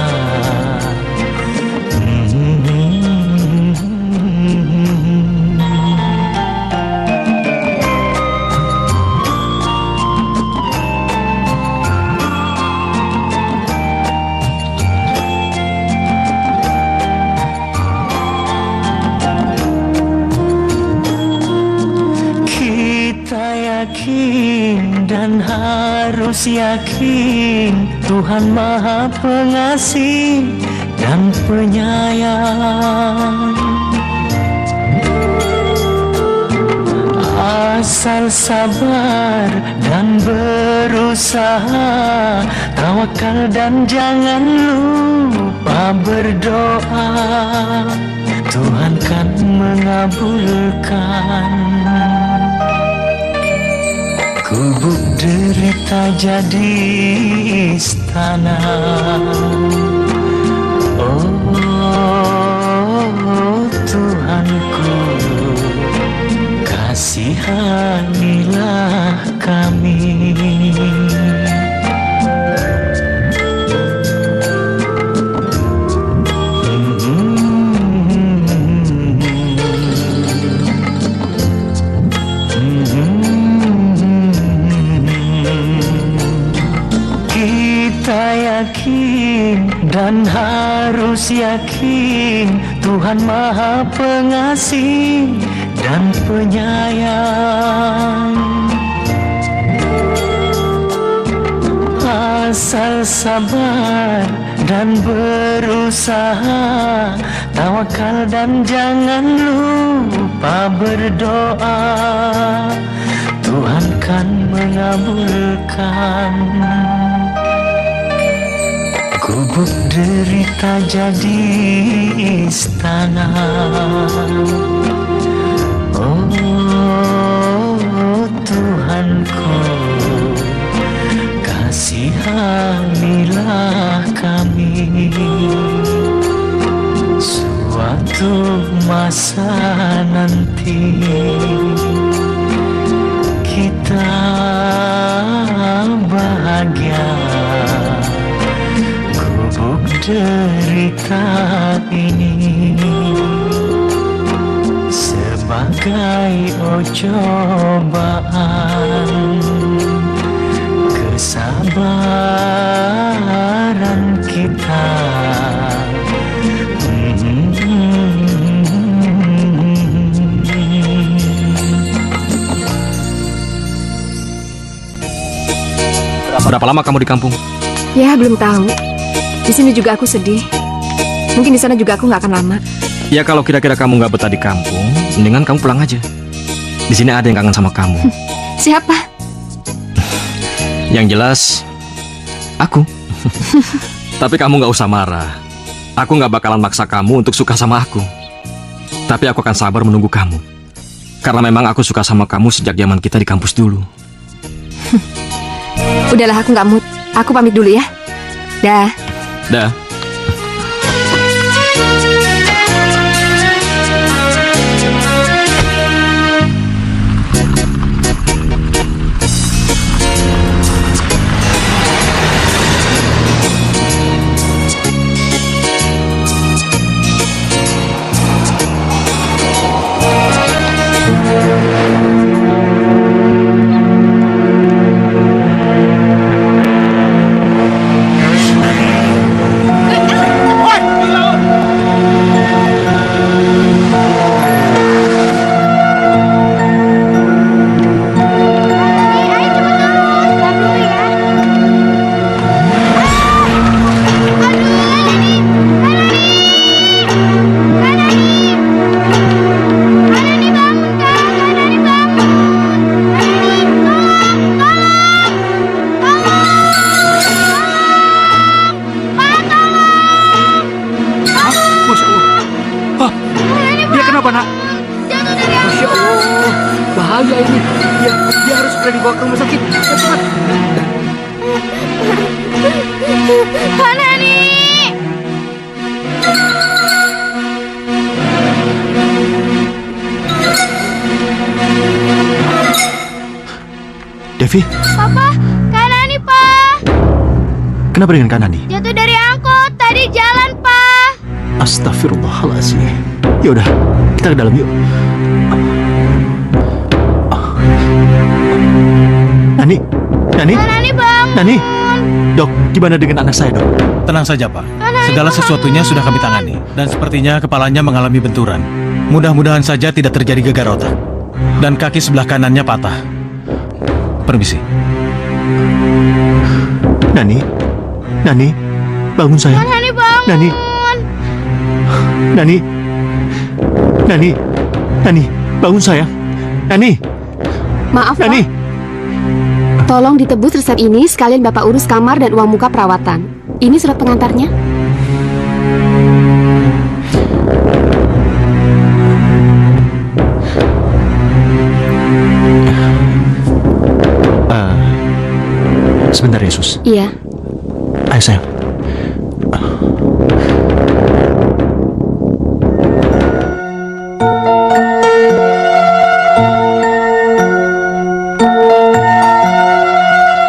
Dan harus yakin Tuhan Maha Pengasih dan Penyayang. Asal sabar dan berusaha, tawakal dan jangan lupa berdoa, Tuhan kan mengabulkan. Kubuk derita jadi istana. Oh Tuhanku, kasihanilah kami. Dan harus yakin Tuhan Maha Pengasih dan Penyayang. Asal sabar dan berusaha, tawakal dan jangan lupa berdoa. Tuhan kan mengabulkan. Gubuk derita jadi istana. Oh Tuhanku, kasihanilah kami. Suatu masa nanti kita bahagia. Gubuk derita ini sebagai cobaan kesabaran kita. Berapa lama kamu di kampung? Ya, belum tahu. Di sini juga aku sedih. Mungkin di sana juga aku nggak akan lama. Ya kalau kira-kira kamu nggak betah di kampung, mendingan kamu pulang aja. Di sini ada yang kangen sama kamu. Siapa? Yang jelas, aku. Tapi kamu nggak usah marah. Aku nggak bakalan maksa kamu untuk suka sama aku. Tapi aku akan sabar menunggu kamu. Karena memang aku suka sama kamu sejak zaman kita di kampus dulu. Udahlah, aku nggak mood. Aku pamit dulu ya. Dah. Dah. Devi? Papa, Kak Nani, Pak. Kenapa dengan Kak Nani? Jatuh dari angkot, tadi jalan, Pak. Astagfirullahaladzim. Ya udah, kita ke dalam yuk. Nani? Nani? Kak Nani, Bang. Nani? Dok, gimana dengan anak saya, Dok? Tenang saja, Pak. Segala sesuatunya sudah kami tangani. Dan sepertinya kepalanya mengalami benturan. Mudah-mudahan saja tidak terjadi gegar otak. Dan kaki sebelah kanannya patah. Permisi. Nani? Nani? Bangun sayang. Kak Nani, bangun. Nani? Nani? Nani? Nani? Bangun sayang. Nani? Maaf, Nani? Pak. Tolong ditebus resep ini, sekalian Bapak urus kamar dan uang muka perawatan. Ini surat pengantarnya. Sebentar, Yesus. Iya. Ayo, sayang.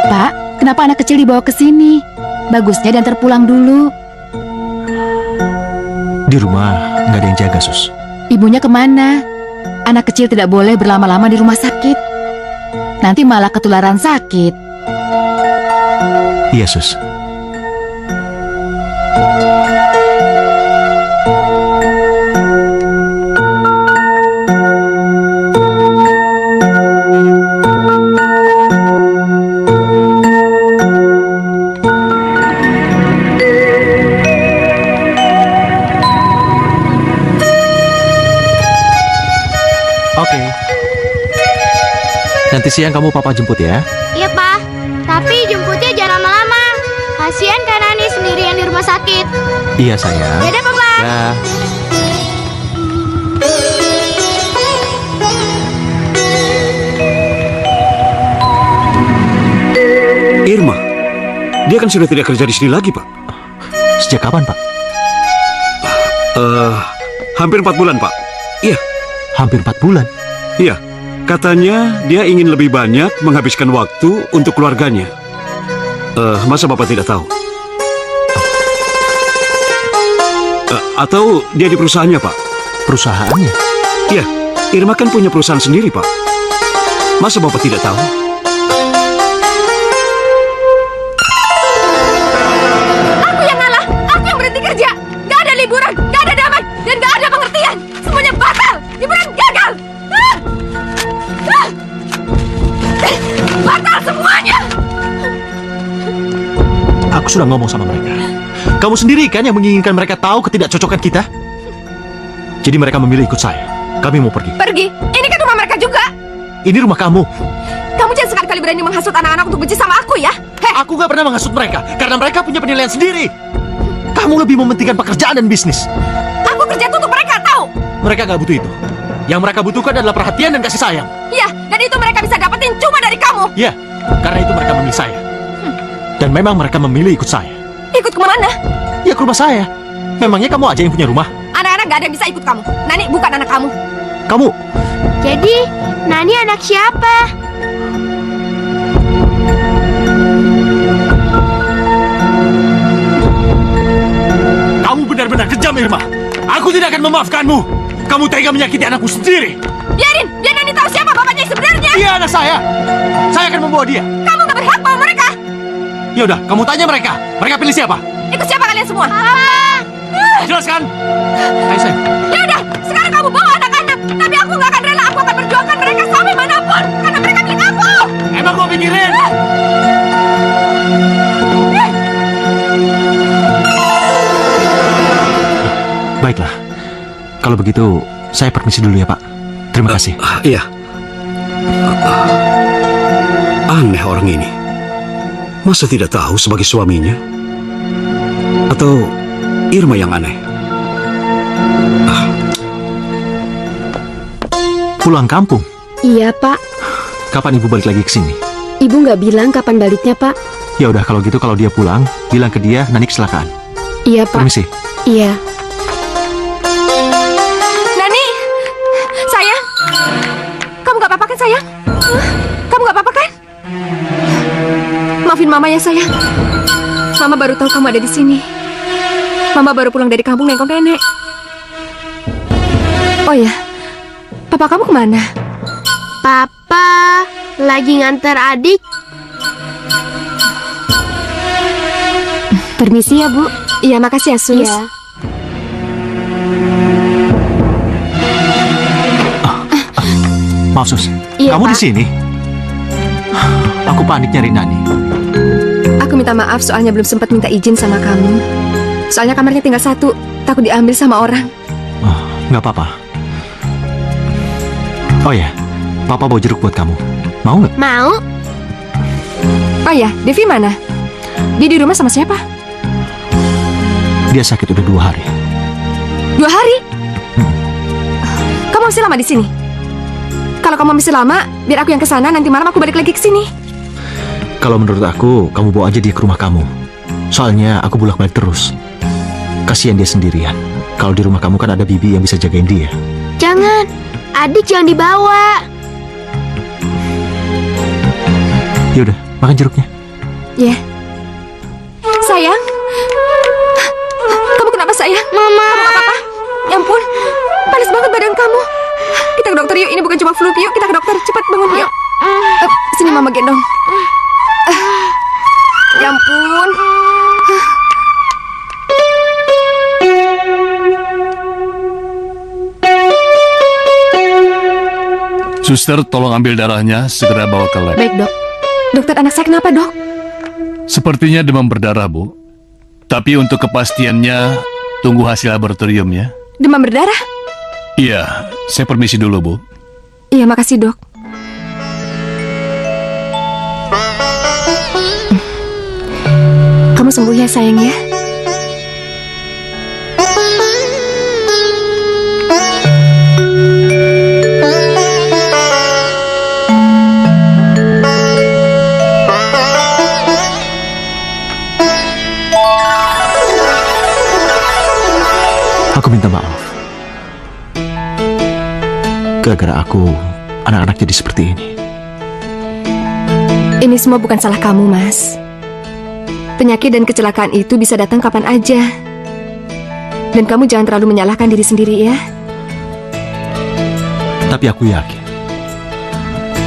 Pak, kenapa anak kecil dibawa ke sini? Bagusnya diantar pulang dulu. Di rumah nggak ada yang jaga, Sus. Ibunya kemana? Anak kecil tidak boleh berlama-lama di rumah sakit. Nanti malah ketularan sakit. Iya, Sus. Oke. Nanti siang kamu papa jemput ya. Iya, Pak. Tapi jemputnya jangan lama-lama. Kasihan kan Nani sendirian di rumah sakit. Iya sayang. Dadah, Papa. Ya. Irma, dia kan sudah tidak kerja di sini lagi, Pak. Sejak kapan, Pak? Hampir 4 bulan, Pak. Iya. Hampir 4 bulan? Iya. Katanya dia ingin lebih banyak menghabiskan waktu untuk keluarganya. Masa Bapak tidak tahu? Atau dia di perusahaannya, Pak? Perusahaannya? Iya. Irma kan punya perusahaan sendiri, Pak. Masa Bapak tidak tahu? Aku yang ngalah, aku yang berhenti kerja. Gak ada liburan, gak ada damai, dan gak ada pengertian. Semuanya batal, liburan gagal. Batal semuanya. Aku sudah ngomong sama mereka. Kamu sendiri kan yang menginginkan mereka tahu ketidakcocokan kita? Jadi mereka memilih ikut saya. Kami mau pergi. Pergi? Ini kan rumah mereka juga. Ini rumah kamu. Kamu jangan sekali-kali berani menghasut anak-anak untuk benci sama aku ya. Aku gak pernah menghasut mereka karena mereka punya penilaian sendiri. Kamu lebih mementingkan pekerjaan dan bisnis. Aku kerja tuh untuk mereka, tahu? Mereka gak butuh itu. Yang mereka butuhkan adalah perhatian dan kasih sayang. Iya, dan itu mereka bisa dapetin cuma dari kamu. Iya, karena itu mereka memilih saya. Dan memang mereka memilih ikut saya. Ikut kemana? Ya ke rumah saya. Memangnya kamu aja yang punya rumah? Anak-anak gak ada yang bisa ikut kamu. Nani bukan anak kamu. Kamu? Jadi, Nani anak siapa? Kamu benar-benar kejam, Irma. Aku tidak akan memaafkanmu. Kamu tega menyakiti anakku sendiri. Biarin, biar Nani tahu siapa bapaknya yang sebenarnya. Dia anak saya. Saya akan membawa dia. Kamu gak berhak bawa mereka. Ya udah, kamu tanya mereka. Mereka pilih siapa? Ikut siapa kalian semua? Jelaskan. Ayo, sayang. Ya udah, sekarang kamu bawa anak-anak. Tapi aku gak akan rela. Aku akan perjuangkan mereka sampai manapun. Karena mereka milik aku. Emang gua pikirin? Baiklah. Kalau begitu, saya permisi dulu ya, Pak. Terima kasih. Iya. Aneh orang ini. Masa tidak tahu sebagai suaminya? Atau Irma yang aneh? Pulang kampung? Iya, Pak. Kapan Ibu balik lagi ke sini? Ibu nggak bilang kapan baliknya, Pak. Ya udah, kalau gitu kalau dia pulang, bilang ke dia Nani kecelakaan. Iya, Pak. Permisi. Iya. Nani, sayang. Kamu gak apa-apa kan, sayang? Kamu gak apa-apa kan? Maafin Mama ya, sayang. Mama baru tahu kamu ada di sini. Mama baru pulang dari kampung nengok nenek. Oh ya, Papa kamu kemana? Papa lagi nganter adik. Permisi ya, Bu. Iya, makasih ya, Sus. Iya. Maaf, Sus. Iya, Kamu Pak. di sini? Aku panik nyari Nani. Aku minta maaf soalnya belum sempat minta izin sama kamu. Soalnya kamarnya tinggal satu, takut diambil sama orang. Nggak apa-apa. Oh ya, Papa bawa jeruk buat kamu. Mau nggak? Mau? Oh ya, Devi mana? Dia di rumah sama siapa? Dia sakit udah 2 hari. 2 hari? Kamu masih lama di sini? Kalau kamu masih lama, biar aku yang kesana. Nanti malam aku balik lagi ke sini. Kalau menurut aku, kamu bawa aja dia ke rumah kamu. Soalnya aku bolak-balik terus. Kasihan dia sendirian. Kalau di rumah kamu kan ada Bibi yang bisa jagain dia. Jangan. Adik yang dibawa. Yaudah, makan jeruknya. Ya. Sayang. Kamu kenapa, sayang? Mama. Kamu gak apa-apa? Ya ampun. Panas banget badan kamu. Kita ke dokter yuk. Ini bukan cuma flu. Yuk kita ke dokter. Cepat bangun yuk. Sini Mama gendong. Ya ampun. Suster, tolong ambil darahnya, segera bawa ke lab. Baik, Dok. Dokter, anak saya kenapa, Dok? Sepertinya demam berdarah, Bu. Tapi untuk kepastiannya, tunggu hasil laboratorium ya. Demam berdarah? Iya, saya permisi dulu, Bu. Iya, makasih dok. Kamu sembuh ya sayang ya. Aku minta maaf. Gara-gara aku, anak-anak jadi seperti ini. Ini semua bukan salah kamu, Mas. Penyakit dan kecelakaan itu bisa datang kapan aja. Dan kamu jangan terlalu menyalahkan diri sendiri ya. Tapi aku yakin,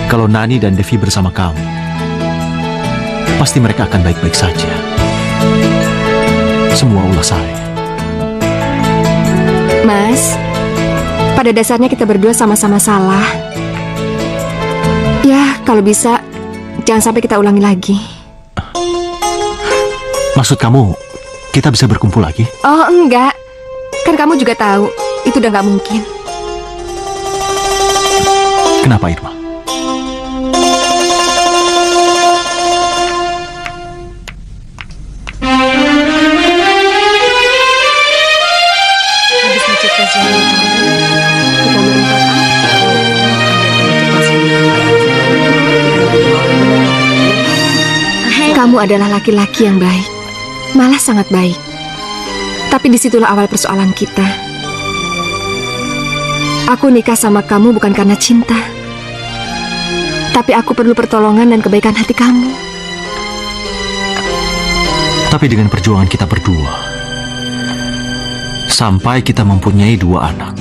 kalau Nani dan Devi bersama kamu, pasti mereka akan baik-baik saja. Semua ulah saya. Mas, pada dasarnya kita berdua sama-sama salah. Ya, kalau bisa, jangan sampai kita ulangi lagi. Maksud kamu, kita bisa berkumpul lagi? Oh, enggak. Kan kamu juga tahu, itu udah nggak mungkin. Kenapa, Irma? Habis ngecek kajian kita berempat. Kamu adalah laki-laki yang baik, malah sangat baik. Tapi disitulah awal persoalan kita. Aku nikah sama kamu bukan karena cinta, tapi aku perlu pertolongan dan kebaikan hati kamu. Tapi dengan perjuangan kita berdua, sampai kita mempunyai 2 anak,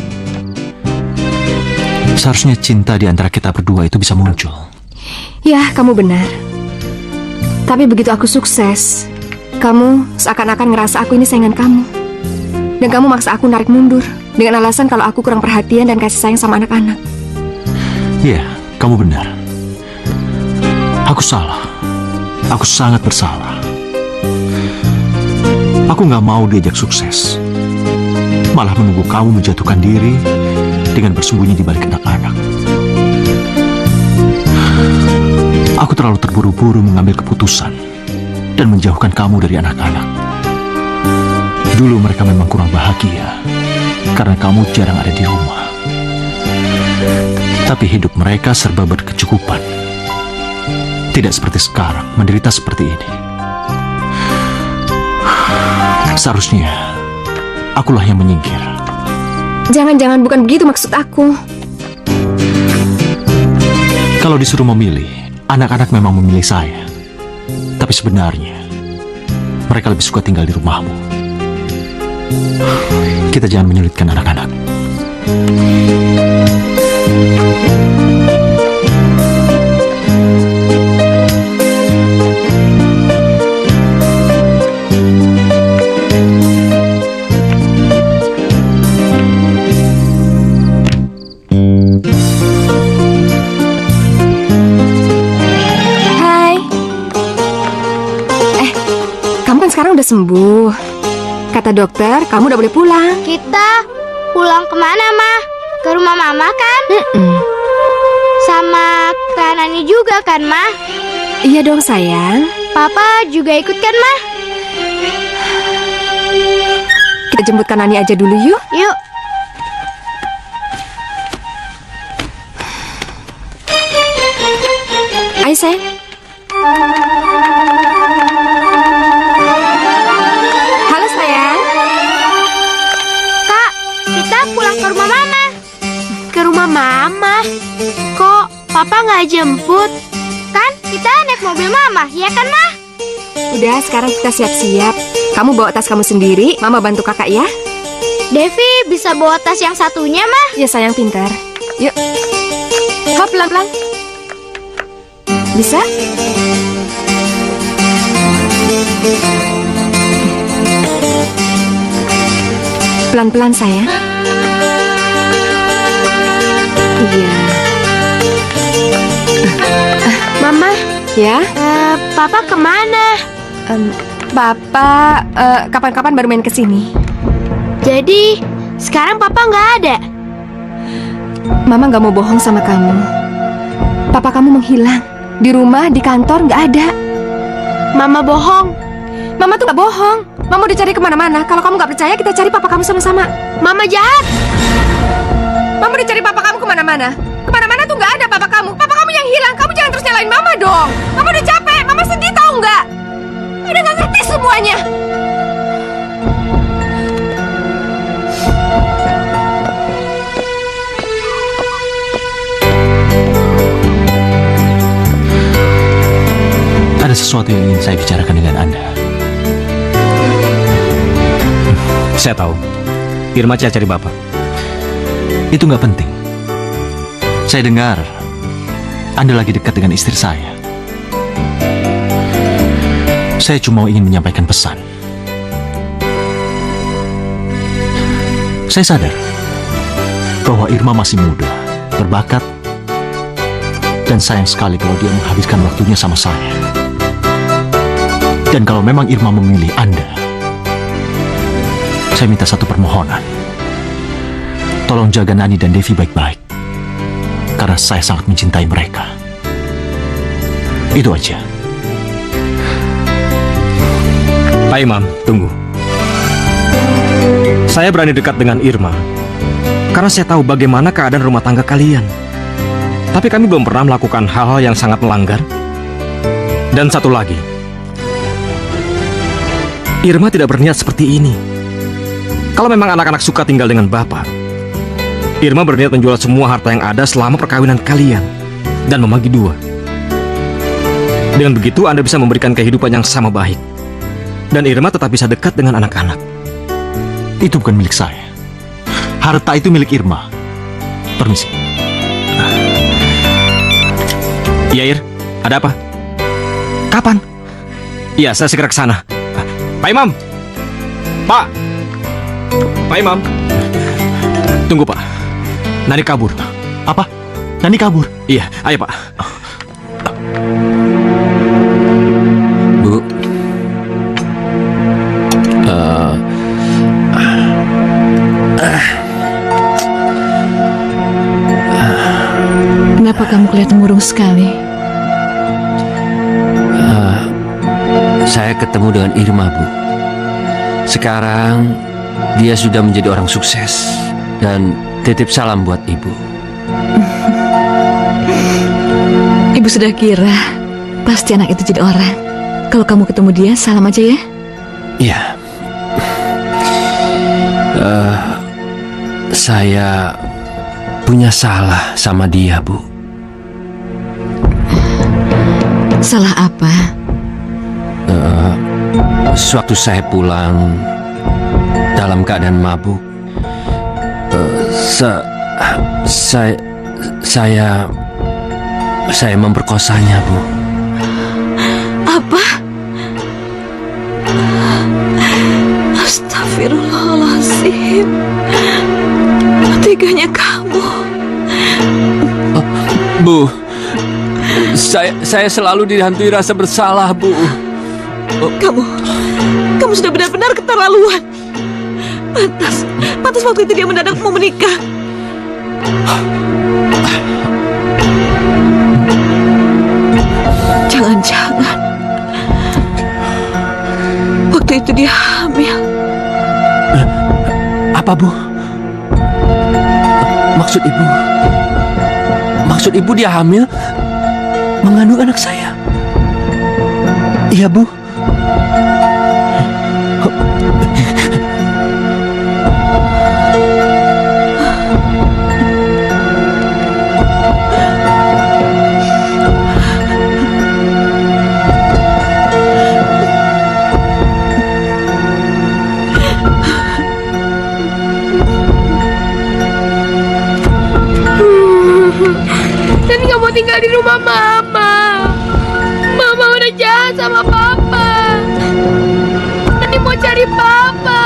seharusnya cinta di antara kita berdua itu bisa muncul. Ya, kamu benar. Tapi begitu aku sukses, kamu seakan-akan ngerasa aku ini saingan kamu. Dan kamu maksa aku narik mundur dengan alasan kalau aku kurang perhatian dan kasih sayang sama anak-anak. Iya, kamu benar. Aku salah. Aku sangat bersalah. Aku nggak mau diajak sukses. Malah menunggu kamu menjatuhkan diri dengan bersembunyi di balik anak-anak. Aku terlalu terburu-buru mengambil keputusan dan menjauhkan kamu dari anak-anak. Dulu mereka memang kurang bahagia karena kamu jarang ada di rumah. Tapi hidup mereka serba berkecukupan. Tidak seperti sekarang, menderita seperti ini. Seharusnya akulah yang menyingkir. Jangan-jangan, bukan begitu maksud aku. Kalau disuruh memilih, anak-anak memang memilih saya. Tapi sebenarnya mereka lebih suka tinggal di rumahmu. Kita jangan menyulitkan anak-anak. Hai. Kamu kan sekarang udah sembuh. Kata dokter, kamu udah boleh pulang. Kita pulang kemana, Ma? Ke rumah Mama kan? Sama Kak Nani juga kan, Ma? Iya dong, sayang. Papa juga ikut kan, Ma? Kita jemput Kak Nani aja dulu yuk. Yuk. Ayo, sayang. Halo, sayang. Kak, kita pulang ke rumah Mama. Ke rumah Mama? Kok Papa nggak jemput? Kan kita naik mobil Mama, ya kan, Ma? Udah, sekarang kita siap-siap. Kamu bawa tas kamu sendiri, Mama bantu kakak ya. Devi bisa bawa tas yang satunya, Ma? Ya sayang, pintar. Yuk. Hop, pelan-pelan. Bisa? Pelan-pelan, sayang. Iya. Mama. Ya? Papa kemana? Papa kapan-kapan baru main ke sini. Jadi sekarang Papa nggak ada? Mama nggak mau bohong sama kamu. Papa kamu menghilang. Di rumah, di kantor nggak ada. Mama bohong. Mama tuh nggak bohong. Mama udah cari kemana-mana. Kalau kamu nggak percaya, kita cari papa kamu sama-sama. Mama jahat. Mama udah cari papa kamu kemana-mana. Kemana-mana tuh nggak ada papa kamu. Papa kamu yang hilang. Kamu jangan terus nyalain Mama dong. Mama udah capek. Mama sedih tahu nggak? Udah nggak ngerti semuanya. Ada sesuatu yang ingin saya bicarakan dengan Anda. Saya tahu. Irma cari Bapak. Itu nggak penting. Saya dengar Anda lagi dekat dengan istri saya. Saya cuma ingin menyampaikan pesan. Saya sadar bahwa Irma masih muda, berbakat, dan sayang sekali kalau dia menghabiskan waktunya sama saya. Dan kalau memang Irma memilih Anda, saya minta satu permohonan. Tolong jaga Nani dan Devi baik-baik. Karena saya sangat mencintai mereka. Itu aja. Pak Imam, tunggu. Saya berani dekat dengan Irma karena saya tahu bagaimana keadaan rumah tangga kalian. Tapi kami belum pernah melakukan hal-hal yang sangat melanggar. Dan satu lagi, Irma tidak berniat seperti ini. Kalau memang anak-anak suka tinggal dengan Bapak, Irma berniat menjual semua harta yang ada selama perkawinan kalian dan membagi dua. Dengan begitu Anda bisa memberikan kehidupan yang sama baik. Dan Irma tetap bisa dekat dengan anak-anak. Itu bukan milik saya. Harta itu milik Irma. Permisi. Iya, Ir. Ada apa? Kapan? Iya, saya segera ke sana. Pak Imam! Pak! Pak Imam! Tunggu, Pak. Nani kabur. Apa? Nani kabur? Iya, ayo, Pak. Bu. Kenapa kamu kelihatan murung sekali? Saya ketemu dengan Irma, Bu. Sekarang dia sudah menjadi orang sukses dan titip salam buat Ibu. Ibu sudah kira pasti anak itu jadi orang. Kalau kamu ketemu dia, salam aja ya. Iya. Saya punya salah sama dia, Bu. Salah apa? Sewaktu saya pulang dalam keadaan mabuk, saya memperkosanya, Bu. Apa? Astagfirullahaladzim. Teganya kamu. Bu, saya selalu dihantui rasa bersalah, Bu. Kamu sudah benar-benar keterlaluan. Pantas waktu itu dia mendadak mau menikah. Jangan-jangan waktu itu dia hamil. Apa, Bu? Maksud Ibu dia hamil mengandung anak saya? Iya, Bu. Dan nggak mau tinggal di rumah Mama. Mama udah jahat sama Papa. Nanti mau cari Papa.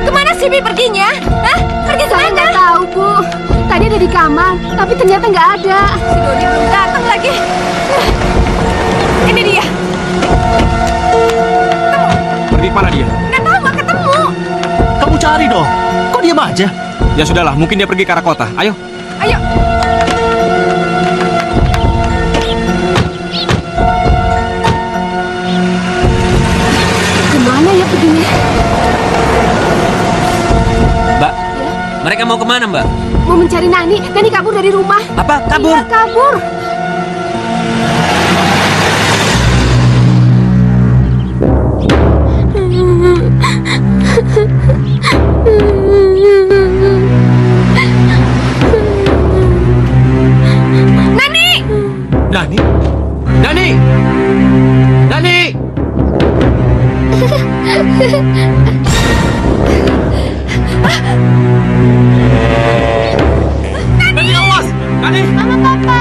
Kemana sih Bi perginya? Hah? Pergi kemana? Saya nggak tahu, Bu. Tadi ada di kamar, tapi ternyata nggak ada. Si Dodi belum datang lagi. Ini dia. Pergi mana dia? Nggak tahu, nggak ketemu. Cari dong. Kok diam aja? Ya sudahlah, mungkin dia pergi ke arah kota. Ayo. Ayo. Kemana ya perginya? Mbak, mereka mau kemana, Mbak? Mau mencari Nani. Nani kabur dari rumah. Apa? Kabur? Iya, kabur. Nani! Nani? Nani! Nani! Nani, awas! Nani! Mama, Papa.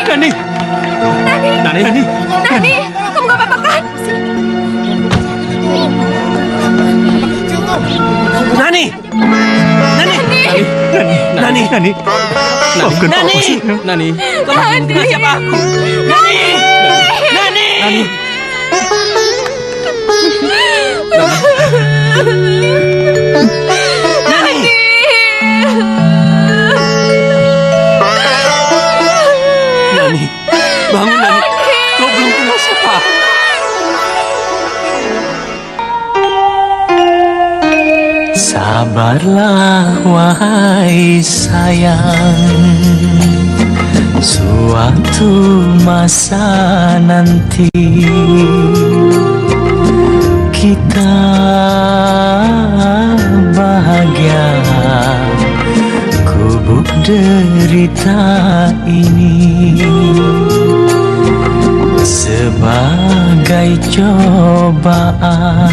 Nani! Nani! Nani! Nani! Kamu gak apa-apa kan? Nani! Nani! Nani! Nani! Maafkan Papa sih. Nani. Kamu bukan siapa aku? Nani! Nani! Nani. Nani! Nani! Bangun, Nani! Kau belum kenal siapa aku. Sabarlah wahai sayang, suatu masa nanti kita bahagia, kubuk derita ini sebagai cobaan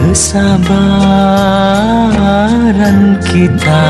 kesabaran kita.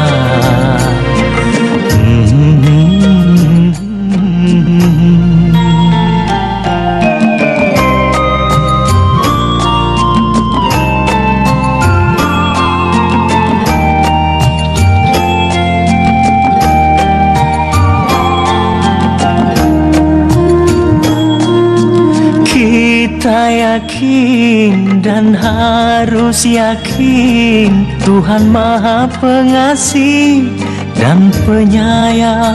Kita yakin dan harus yakin Tuhan Maha Pengasih dan Penyayang.